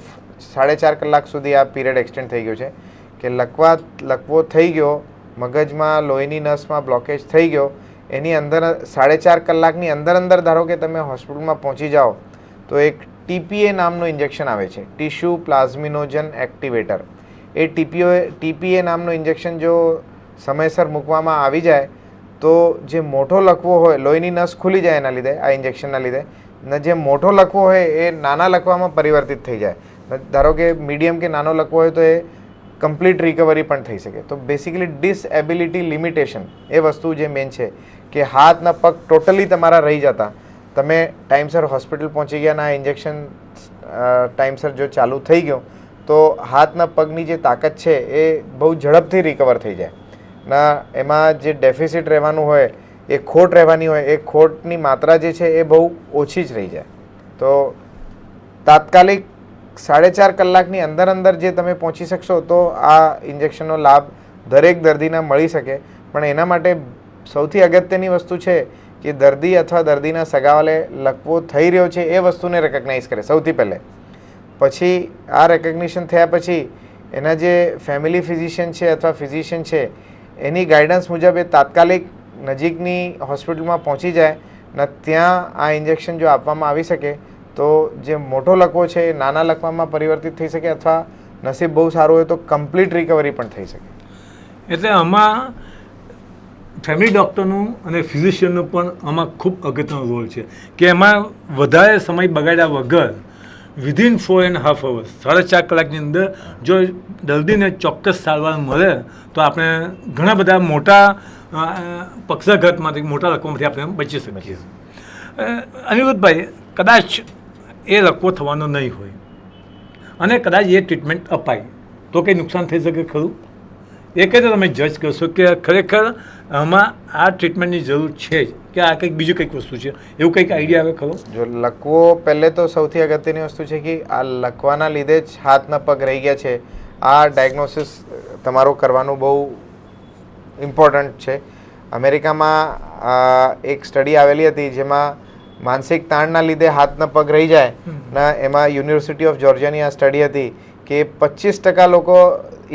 4.5 કલાક સુધી આ પીરિયડ એક્સટેન્ડ થઈ ગયો છે કે લકવો થઈ ગયો, મગજમાં લોહીની નસમાં બ્લોકેજ થઈ ગયો, એની અંદર 4.5 કલાકની અંદર ધારો કે તમે હોસ્પિટલમાં પહોંચી જાઓ તો એક TPA નામનું ઇન્જેક્શન આવે છે, ટિશ્યુ પ્લાઝમિનોજન એક્ટિવેટર. એ TPA નામનું ઇન્જેક્શન જો સમયસર મૂકવામાં આવી જાય તો જે મોટો લકવો હોય, લોહીની નસ ખુલી જાય એના લીધે, આ ઇન્જેક્શનના લીધે, ને જે મોટો લકવો હોય એ નાના લકવામાં પરિવર્તિત થઈ જાય. ધારો કે મીડિયમ કે નાનો લકવો હોય તો એ કમ્પ્લીટ રિકવરી પણ થઈ શકે. તો બેસિકલી ડિસએબિલિટી લિમિટેશન એ વસ્તુ જે મેન છે કે હાથના પગ ટોટલી તમારા રહી જતા, તમે ટાઈમસર હોસ્પિટલ પહોંચી ગયા અને આ ઇન્જેક્શન ટાઈમસર જો ચાલુ થઈ ગયો તો તો હાથના પગની જે તાકાત છે એ બહુ ઝડપથી રિકવર થઈ જાય ના એમાં જે ડેફિસિટ રહેવાનું હોય એ ખોટ રહેવાની હોય એ ખોટની માત્રા જે છે એ બહુ ઓછી જ રહી જાય. તો તાત્કાલિક 4.5 કલાકની અંદર જે તમે પહોંચી શકશો તો આ ઇન્જેક્શનનો લાભ દરેક દર્દીને મળી શકે. પણ એના માટે સૌથી અગત્યની વસ્તુ છે કે દર્દી અથવા દર્દીના સગાવાલે લકવો થઈ રહ્યો છે એ વસ્તુને રેકગ્નાઇઝ કરે સૌથી પહેલે. પછી આ રેકગ્નિશન થયા પછી એના જે ફેમિલી ફિઝિશિયન છે અથવા ફિઝિશિયન છે એની ગાઈડન્સ મુજબ એ તાત્કાલિક નજીકની હોસ્પિટલમાં પહોંચી જાય ને ત્યાં આ ઇન્જેક્શન જો આપવામાં આવી શકે તો જે મોટો લકવો છે એ નાના લકવામાં પરિવર્તિત થઈ શકે અથવા નસીબ બહુ સારું હોય તો કમ્પ્લીટ રિકવરી પણ થઈ શકે. એટલે આમાં ફેમિલી ડૉક્ટરનું અને ફિઝિશિયનનું પણ આમાં ખૂબ અગત્યનો રોલ છે કે એમાં વધારે સમય બગાડ્યા વગર વિધિન 4.5 hours 4.5 કલાકની અંદર જો દર્દીને ચોક્કસ સારવાર મળે તો આપણે ઘણા બધા મોટા પક્ષાઘાતમાંથી મોટા લકવામાંથી આપણે બચી શકીએ. અનિરુદ્ધભાઈ, કદાચ એ લકવો થવાનો નહીં હોય અને કદાચ એ ટ્રીટમેન્ટ અપાય તો કંઈ નુકસાન થઈ શકે ખરું? એ કઈ રીતે તમે જજ કરશો કે ખરેખર આમાં આ ટ્રીટમેન્ટની જરૂર છે જ કે આ કંઈક બીજું કંઈક વસ્તુ છે, એવું કંઈક આઈડિયા આવે ખરો? જો લકવો પહેલે તો સૌથી અગત્યની વસ્તુ છે કે આ લકવાના લીધે જ હાથના પગ રહી ગયા છે. આ ડાયગ્નોસિસ તમારું કરવાનું બહુ ઇમ્પોર્ટન્ટ છે. અમેરિકામાં એક સ્ટડી આવેલી હતી જેમાં માનસિક તાણના લીધે હાથના પગ રહી જાય ને એમાં યુનિવર્સિટી ઓફ જોર્જિયાની આ સ્ટડી હતી કે 25% લોકો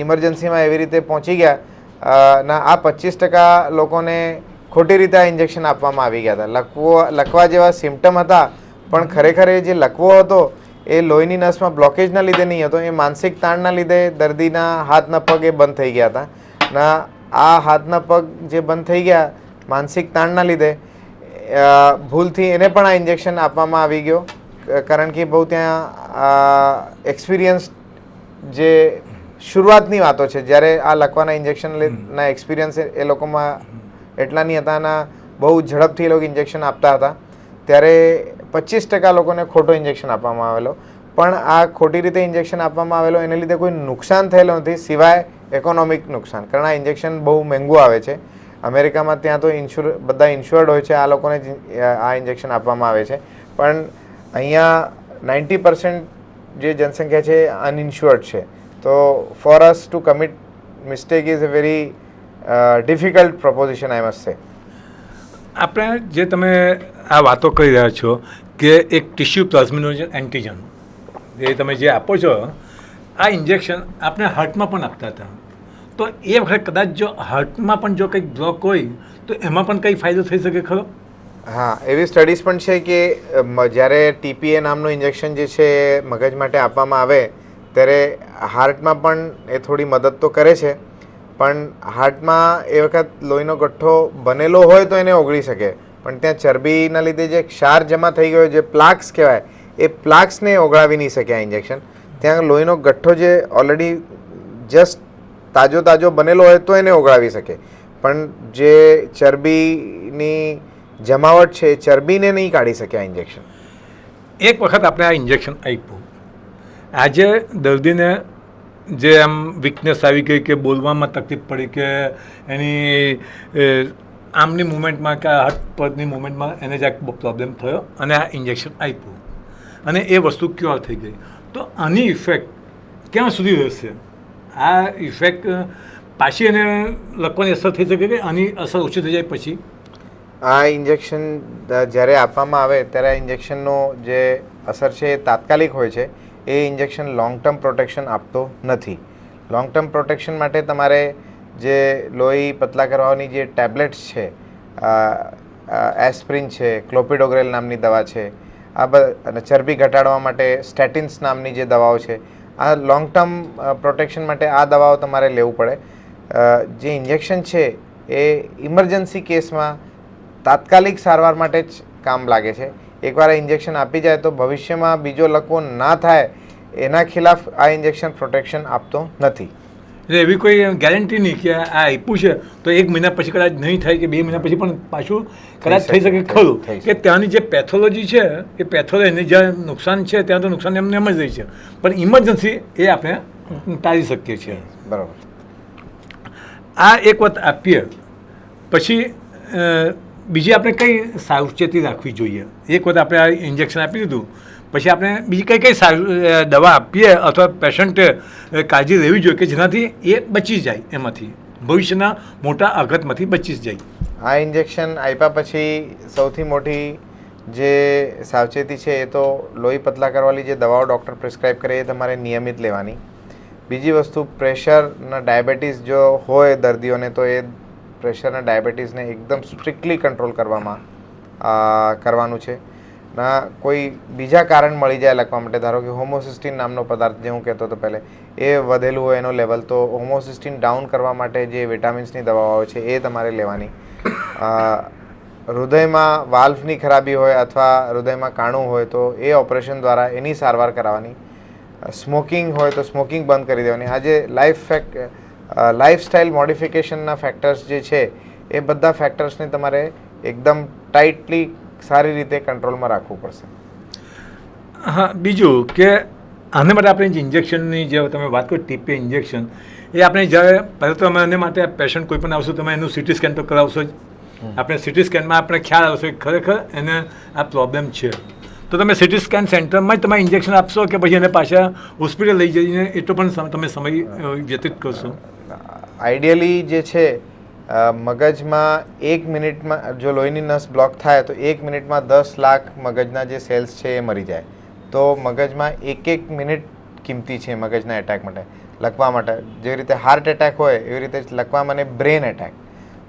ઇમરજન્સીમાં એવી રીતે પહોંચી ગયા ના આ 25% લોકોને ખોટી રીતે આ ઇન્જેક્શન આપવામાં આવી ગયા હતા. લકવા જેવા સિમ્ટમ હતા પણ ખરેખર એ જે લકવો હતો એ લોહીની નસમાં બ્લોકેજના લીધે નહીં હતો, એ માનસિક તાણના લીધે દર્દીના હાથના પગ એ બંધ થઈ ગયા હતા. ના આ હાથના પગ જે બંધ થઈ ગયા માનસિક તાણના લીધે ભૂલથી એને પણ આ ઇન્જેક્શન આપવામાં આવી ગયો કારણ કે બહુ ત્યાં એક્સપિરિયન્સ જે શરૂઆતની વાતો છે જ્યારે આ લકવાના ઇન્જેક્શનના એક્સપિરિયન્સ એ લોકોમાં એટલા નહીં હતા અને બહુ ઝડપથી એ લોકો ઇન્જેક્શન આપતા હતા ત્યારે 25% લોકોને ખોટો ઇન્જેક્શન આપવામાં આવેલો. પણ આ ખોટી રીતે ઇન્જેક્શન આપવામાં આવેલો એને લીધે કોઈ નુકસાન થયેલું નથી સિવાય ઇકોનોમિક નુકસાન, કારણ આ ઇન્જેક્શન બહુ મોંઘું આવે છે. અમેરિકામાં ત્યાં તો બધા ઇન્શ્યોર્ડ હોય છે, આ લોકોને આ ઇન્જેક્શન આપવામાં આવે છે. પણ અહીંયા 90% જે જનસંખ્યા છે અનઇન્શ્યોર્ડ છે. તો for us to commit mistake is a very difficult proposition I must સે. આપણે જે તમે આ વાતો કરી રહ્યા છો કે એક ટિશ્યુ પ્લાઝમિનોજન એન્ટીજન એ તમે જે આપો છો આ ઇન્જેક્શન આપણે હાર્ટમાં પણ આપતા હતા, તો એ વખતે કદાચ જો હાર્ટમાં પણ જો કંઈક બ્લોક હોય તો એમાં પણ કંઈ ફાયદો થઈ શકે ખરો? હા, એવી સ્ટડીઝ પણ છે કે જ્યારે TPA નામનું ઇન્જેક્શન જે છે એ મગજ માટે આપવામાં આવે ત્યારે હાર્ટમાં પણ એ થોડી મદદ તો કરે છે, પણ હાર્ટમાં એ વખત લોહીનો ગઠ્ઠો બનેલો હોય તો એને ઓગળી શકે, પણ ત્યાં ચરબીના લીધે જે ક્ષાર જમા થઈ ગયો જે પ્લાક્સ કહેવાય એ પ્લાક્સને ઓગળાવી નહીં શકે આ ઇન્જેક્શન. ત્યાં લોહીનો ગઠ્ઠો જે ઓલરેડી જસ્ટ તાજો બનેલો હોય તો એને ઓગળાવી શકે, પણ જે ચરબીની જમાવટ છે એ ચરબીને નહીં કાઢી શકે આ ઇન્જેક્શન. એક વખત આપણે આ ઇન્જેક્શન આપ્યું, આજે દર્દીને જે આમ વીકનેસ આવી ગઈ કે બોલવામાં તકલીફ પડી કે એની આમની મુવમેન્ટમાં કે હાથ પગની મુવમેન્ટમાં એને જ પ્રોબ્લેમ થયો અને આ ઇન્જેક્શન આપ્યું અને એ વસ્તુ ક્યોર થઈ ગઈ, તો આની ઇફેક્ટ ક્યાં સુધી રહેશે? આ ઇફેક્ટ પાછી એને લખવાની અસર થઈ શકે કે આની અસર ઓછી થઈ જાય પછી? આ ઇન્જેક્શન જ્યારે આપવામાં આવે ત્યારે આ ઇન્જેક્શનનો જે અસર છે એ તાત્કાલિક હોય છે. એ ઇન્જેક્શન લોંગ ટર્મ પ્રોટેક્શન આપતો નથી. લોંગ ટર્મ પ્રોટેક્શન માટે તમારે જે લોહી પતલા કરવાની જે ટેબ્લેટ્સ છે, એસ્પ્રિન છે, ક્લોપિડોગ્રેલ નામની દવા છે, અને ચરબી ઘટાડવા માટે સ્ટેટિન્સ નામની જે દવાઓ છે, આ લોંગ ટર્મ પ્રોટેક્શન માટે આ દવાઓ તમારે લેવું પડે. જે ઇન્જેક્શન છે એ ઇમરજન્સી કેસમાં તાત્કાલિક સારવાર માટે જ કામ લાગે છે. એકવાર આ ઇન્જેક્શન આપી જાય તો ભવિષ્યમાં બીજો લકવો ના થાય એના ખિલાફ આ ઇન્જેક્શન પ્રોટેક્શન આપતો નથી. એટલે એવી કોઈ ગેરંટી નહીં કે આ આપ્યું છે તો 1 મહિના પછી કદાચ નહીં થાય કે 2 મહિના પછી પણ પાછું કદાચ થઈ શકે ખરું થઈ શકે. કે ત્યાંની જે પેથોલોજી છે એ પેથોલોજી જ્યાં નુકસાન છે ત્યાં તો નુકસાન એમને એમ જ રહી છે પણ ઇમરજન્સી એ આપણે ટાળી શકીએ છીએ. બરાબર. આ એક વખત આપીએ પછી બીજી આપણે કઈ સાવચેતી રાખવી જોઈએ? એક વખત આપણે આ ઇન્જેક્શન આપી દીધું પછી આપણે બીજી કઈ દવા આપીએ અથવા પેશન્ટે કાળજી લેવી જોઈએ કે જેનાથી એ બચી જાય, એમાંથી ભવિષ્યના મોટા આઘાતમાંથી બચી જાય. આ ઇન્જેક્શન આપ્યા પછી સૌથી મોટી જે સાવચેતી છે એ તો લોહી પતલા કરવાની જે દવાઓ ડૉક્ટર પ્રિસ્ક્રાઇબ કરે એ તમારે નિયમિત લેવાની. બીજી વસ્તુ પ્રેશરના ડાયાબિટીસ જો હોય દર્દીઓને તો એ પ્રેશરના ડાયાબિટીસને એકદમ સ્ટ્રિક્ટલી કંટ્રોલ કરવાનું છે. ના કોઈ બીજા કારણ મળી જાય લખવા માટે, ધારો કે હોમોસિસ્ટીન નામનો પદાર્થ જે હું કહેતો હતો પહેલે એ વધેલું હોય એનો લેવલ, તો હોમોસિસ્ટીન ડાઉન કરવા માટે જે વિટામિન્સની દવાઓ આવે છે એ તમારે લેવાની. હૃદયમાં વાલ્વની ખરાબી હોય અથવા હૃદયમાં કાણું હોય તો એ ઓપરેશન દ્વારા એની સારવાર કરાવવાની. સ્મોકિંગ હોય તો સ્મોકિંગ બંધ કરી દેવાની. આજે લાઈફસ્ટાઈલ મોડિફિકેશનના ફેક્ટર્સ જે છે એ બધા ફેક્ટર્સને તમારે એકદમ ટાઇટલી સારી રીતે કંટ્રોલમાં રાખવું પડશે. હા, બીજું કે આને માટે આપણે જે ઇન્જેક્શનની જે તમે વાત કરો ટીપે ઇન્જેક્શન, એ આપણે જ્યારે પહેલાં તો અમે એને માટે પેશન્ટ કોઈ પણ આવશે તમે એનું સીટી સ્કેન તો કરાવશો જ. આપણે સીટી સ્કેનમાં આપણે ખ્યાલ આવશે કે ખરેખર એને આ પ્રોબ્લેમ છે તો તમે સીટી સ્કેન સેન્ટરમાં જ તમે ઇન્જેક્શન આપશો કે પછી એને પાછા હોસ્પિટલ લઈ જઈને એટલો પણ તમે સમય વ્યતીત કરશો? આઈડિયલી જે છે મગજમાં 1 મિનિટમાં જો લોહીની નસ બ્લોક થાય તો 1 મિનિટમાં 10 લાખ મગજના જે સેલ્સ છે એ મરી જાય. તો મગજમાં 1 મિનિટ કિંમતી છે મગજના એટેક માટે, લકવા માટે. જેવી રીતે હાર્ટ એટેક હોય એવી રીતે જ લકવામાં અને બ્રેન એટેક.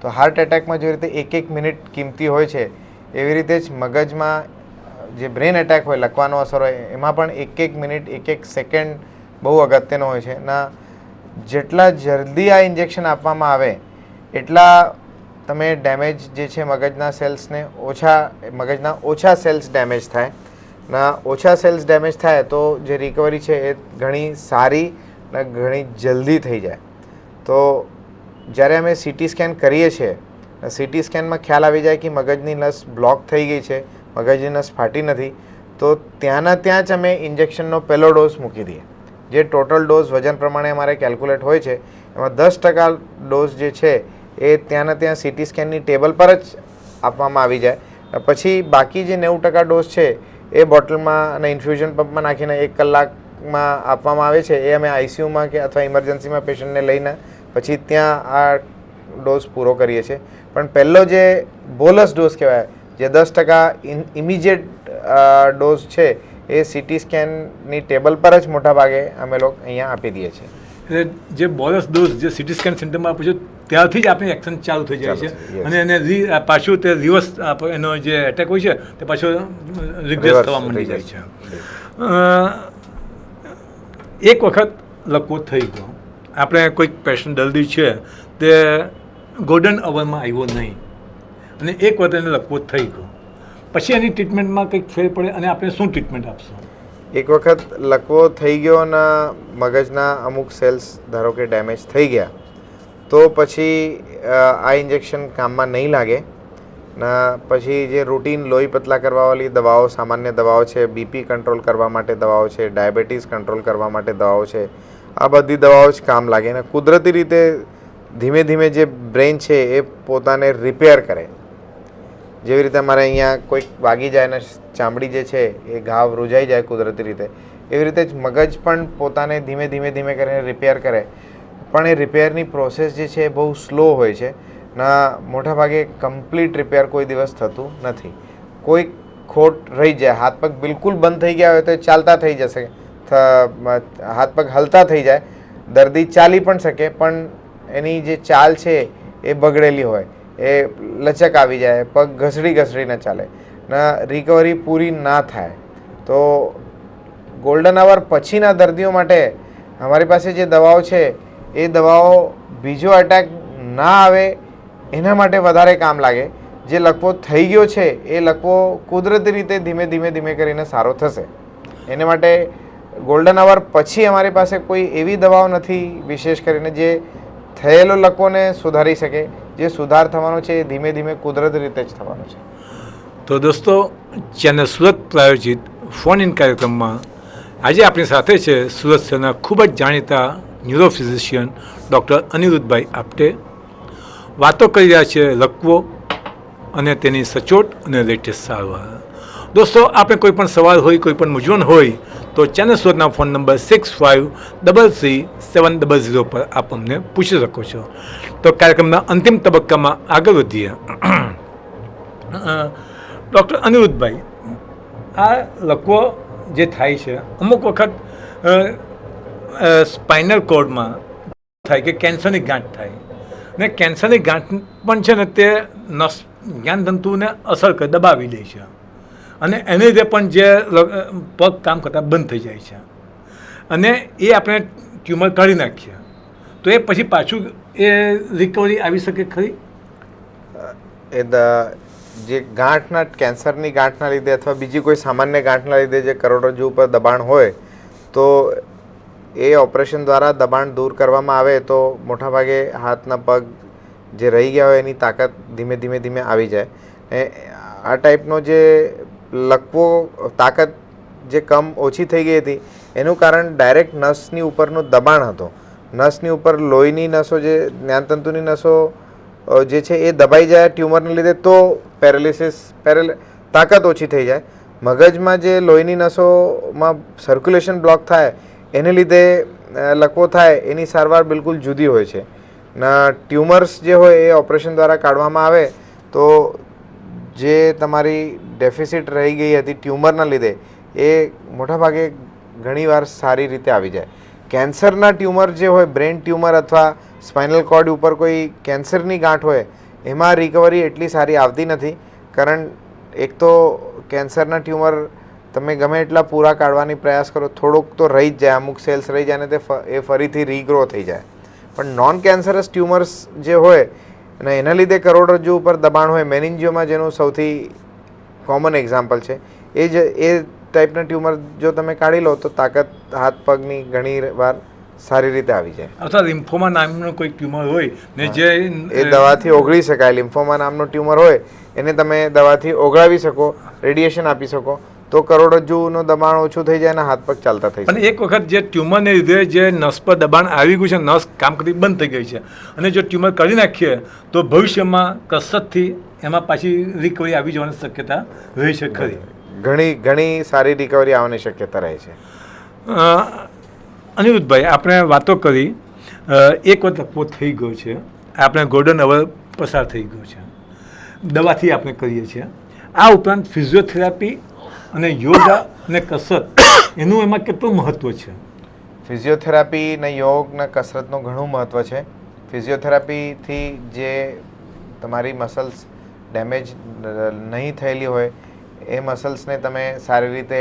તો હાર્ટ એટેકમાં જેવી રીતે 1 મિનિટ કિંમતી હોય છે એવી રીતે જ મગજમાં જે બ્રેન એટેક હોય, લકવાનો અસર હોય, એમાં પણ 1 મિનિટ 1 સેકન્ડ બહુ અગત્યનો હોય છે. ના જેટલા જલ્દી આ ઇન્જેક્શન આપવામાં આવે એટલા તમે ડેમેજ જે છે મગજના સેલ્સને મગજના ઓછા સેલ્સ ડેમેજ થાય. ના ઓછા સેલ્સ ડેમેજ થાય તો જે રિકવરી છે એ ઘણી સારી અને ઘણી જલ્દી થઈ જાય. તો જ્યારે અમે સીટી સ્કેન કરીએ છીએ, સીટી સ્કેનમાં ખ્યાલ આવી જાય કે મગજની નસ બ્લોક થઈ ગઈ છે, મગજની નસ ફાટી નથી, તો ત્યાંના ત્યાં જ અમે ઇન્જેક્શનનો પહેલો ડોઝ મૂકી દઈએ. જે ટોટલ ડોઝ વજન પ્રમાણે અમારે કેલ્ક્યુલેટ હોય છે એમાં 10% ડોઝ જે છે એ ત્યાંના ત્યાં સીટી સ્કેનની ટેબલ પર જ આપવામાં આવી જાય. પછી બાકી જે 90% ડોઝ છે એ બોટલમાં અને ઇન્ફ્યુઝન પંપમાં નાખીને 1 કલાકમાં આપવામાં આવે છે. એ અમે આઈસીયુમાં કે અથવા ઇમરજન્સીમાં પેશન્ટને લઈને પછી ત્યાં આ ડોઝ પૂરો કરીએ છીએ. પણ પહેલો જે બોલસ ડોઝ કહેવાય, જે 10% ઇમિજિએટ ડોઝ છે એ સીટી સ્કેનની ટેબલ પર જ મોટા ભાગે અમે લોકો અહીંયા આપી દઈએ છીએ. એટલે જે બોલસ ડોઝ જે સીટી સ્કેન સેન્ટરમાં આપું છું ત્યારથી જ આપણી એક્શન ચાલુ થઈ જાય છે અને એને પાછું તે રિવર્સ એનો જે એટેક હોય છે તે પાછો રિગ્રેસ થવા માંડી જાય છે. એક વખત લકવો થઈ ગયો, આપણે કોઈક પેશન્ટ દર્દી છે તે ગોલ્ડન અવરમાં આવ્યો નહીં અને એક વખત એને લકવો થઈ ગયો, પછી એની ટ્રીટમેન્ટમાં કંઈક ફેર પડે અને આપણે શું ટ્રીટમેન્ટ આપશો? એક વખત લકવો થઈ ગયો અને મગજના અમુક સેલ્સ ધારો કે ડેમેજ થઈ ગયા તો પછી આ ઇન્જેક્શન કામમાં નહીં લાગે. ના પછી જે રૂટીન લોહી પતલા કરવાવાળી દવાઓ, સામાન્ય દવાઓ છે, બીપી કંટ્રોલ કરવા માટે દવાઓ છે, ડાયાબિટીસ કંટ્રોલ કરવા માટે દવાઓ છે, આ બધી દવાઓ જ કામ લાગે. અને કુદરતી રીતે ધીમે ધીમે જે બ્રેન છે એ પોતાને રિપેર કરે. જેવી રીતે અમારે અહીંયા કોઈક વાગી જાય ને ચામડી જે છે એ ઘાવ રૂજાઈ જાય કુદરતી રીતે, એવી રીતે જ મગજ પણ પોતાને ધીમે ધીમે ધીમે કરીને રિપેર કરે. પણ એ રિપેરની પ્રોસેસ જે છે એ બહુ સ્લો હોય છે. ના મોટાભાગે કમ્પ્લીટ રિપેર કોઈ દિવસ થતું નથી. કોઈક ખોટ રહી જાય, હાથ પગ બિલકુલ બંધ થઈ ગયા હોય તો ચાલતા થઈ જશે, હાથ પગ હલતા થઈ જાય, દર્દી ચાલી પણ શકે પણ એની જે ચાલ છે એ બગડેલી હોય, એ લચક આવી જાય, પગ ઘસડી ન ચાલે, ના રિકવરી પૂરી ના થાય. તો ગોલ્ડન અવર પછીના દર્દીઓ માટે અમારી પાસે જે દવાઓ છે એ દવાઓ બીજો એટેક ના આવે એના માટે વધારે કામ લાગે. જે લકવો થઈ ગયો છે એ લકવો કુદરતી રીતે ધીમે ધીમે કરીને સારો થશે. એને માટે ગોલ્ડન અવર પછી અમારી પાસે કોઈ એવી દવાઓ નથી વિશેષ કરીને જે થયેલો લકવોને સુધારી શકે. જે સુધાર થવાનો છે એ ધીમે ધીમે કુદરતી રીતે જ થવાનો છે. તો દોસ્તો, ચેનલ સુરત પ્રાયોજિત ફોન ઇન કાર્યક્રમમાં આજે આપણી સાથે છે સુરત શહેરના ખૂબ જ જાણીતા ન્યુરો ફિઝિશિયન ડૉક્ટર અનિરુદ્ધભાઈ આપટે. વાતો કરી રહ્યા છે લકવો અને તેની સચોટ અને લેટેસ્ટ સારવાર. દોસ્તો, આપણે કોઈ પણ સવાલ હોય, કોઈ પણ મૂંઝવણ હોય તો ચેનલ સુરતના ફોન નંબર 65333700 પર આપ અમને પૂછી શકો છો. તો કાર્યક્રમના અંતિમ તબક્કામાં આગળ વધીએ. ડૉક્ટર અનિરુદ્ધભાઈ, આ લકવો જે થાય છે અમુક વખત સ્પાઇનલ કોર્ડમાં થાય કે કેન્સરની ગાંઠ થાય, ને કેન્સરની ગાંઠ પણ છે ને તે નસ જ્ઞાનતંતુને અસર કરે, દબાવી દે છે, અને એને લીધે પણ જે પગ કામ કરતા બંધ થઈ જાય છે, અને એ આપણે ટ્યુમર કાઢી નાખીએ તો એ પછી પાછું એ રિકવરી આવી શકે ખરી? એ જે ગાંઠના કેન્સરની ગાંઠના લીધે અથવા બીજી કોઈ સામાન્ય ગાંઠના લીધે જે કરોડરજ્જુ ઉપર દબાણ હોય તો એ ઓપરેશન દ્વારા દબાણ દૂર કરવામાં આવે તો મોટાભાગે હાથના પગ જે રહી ગયા હોય એની તાકાત ધીમે ધીમે ધીમે આવી જાય. આ ટાઈપનો જે લકવો તાકાત જે ઓછી થઈ ગઈ હતી એનું કારણ ડાયરેક્ટ નસની ઉપરનું દબાણ હતો. નસની ઉપર લોહીની નસો, જે જ્ઞાનતંતુની નસો જે છે એ દબાઈ જાય ટ્યુમરને લીધે તો તાકાત ઓછી થઈ જાય. મગજમાં જે લોહીની નસોમાં સર્ક્યુલેશન બ્લોક થાય એને લીધે લકવો થાય એની સારવાર બિલકુલ જુદી હોય છે. ટ્યુમર્સ જે હોય એ ઓપરેશન દ્વારા કાઢવામાં આવે તો જે તમારી ડેફિસિટ રહી ગઈ હતી ટ્યુમરના લીધે એ મોટાભાગે ઘણીવાર સારી રીતે આવી જાય. કેન્સરના ટ્યુમર જે હોય, બ્રેન ટ્યુમર અથવા સ્પાઇનલ કોર્ડ ઉપર કોઈ કેન્સરની ગાંઠ હોય એમાં રિકવરી એટલી સારી આવતી નથી. કારણ એક તો કેન્સરના ટ્યુમર તમે ગમે એટલા પૂરા કાઢવાની પ્રયાસ કરો થોડુંક તો રહી જ જાય, અમુક સેલ્સ રહી જાય ને એ ફરીથી રીગ્રો થઈ જાય. પણ નોન કેન્સરસ ટ્યુમર્સ જે હોય અને એના લીધે કરોડરજ્જુ ઉપર દબાણ હોય, મેનિન્જિયોમાં જેનું સૌથી કોમન એક્ઝામ્પલ છે, એ ટાઈપના ટ્યુમર જો તમે કાઢી લો તો તાકાત હાથ પગની ઘણી વાર સારી રીતે આવી જાય. અથવા લિમ્ફોમા નામનું કોઈ ટ્યુમર હોય ને જે એ દવાથી ઓગળી શકાય. લિમ્ફોમા નામનું ટ્યુમર હોય એને તમે દવાથી ઓગળાવી શકો, રેડિયેશન આપી શકો તો કરોડરજ્જુનું દબાણ ઓછું થઈ જાય અને હાથ પગ ચાલતા થઈ જાય. પણ એક વખત જે ટ્યુમરને લીધે જે નસ પર દબાણ આવી ગયું છે, નસ કામ કરતી બંધ થઈ ગઈ છે, અને જો ટ્યુમર કાઢી નાખીએ તો ભવિષ્યમાં કસરતથી એમાં પાછી રિકવરી આવી જવાની શક્યતા રહી છે ખરી? ઘણી સારી રિકવરી આવવાની શક્યતા રહે છે. અનિરુદ્ધભાઈ, આપણે વાતો કરી, એક વખત લકવો થઈ ગયો છે, આપણે ગોલ્ડન અવર પસાર થઈ ગયો છે, દવાથી આપણે કરીએ છીએ. આ ઉપરાંત ફિઝિયોથેરાપી અને યોગા અને કસરત એનું એમાં કેટલું મહત્ત્વ છે? ફિઝિયોથેરાપી ને યોગ ને કસરતનું ઘણું મહત્ત્વ છે. ફિઝિયોથેરાપીથી જે તમારી મસલ્સ ડેમેજ નહીં થયેલી હોય એ મસલ્સને તમે સારી રીતે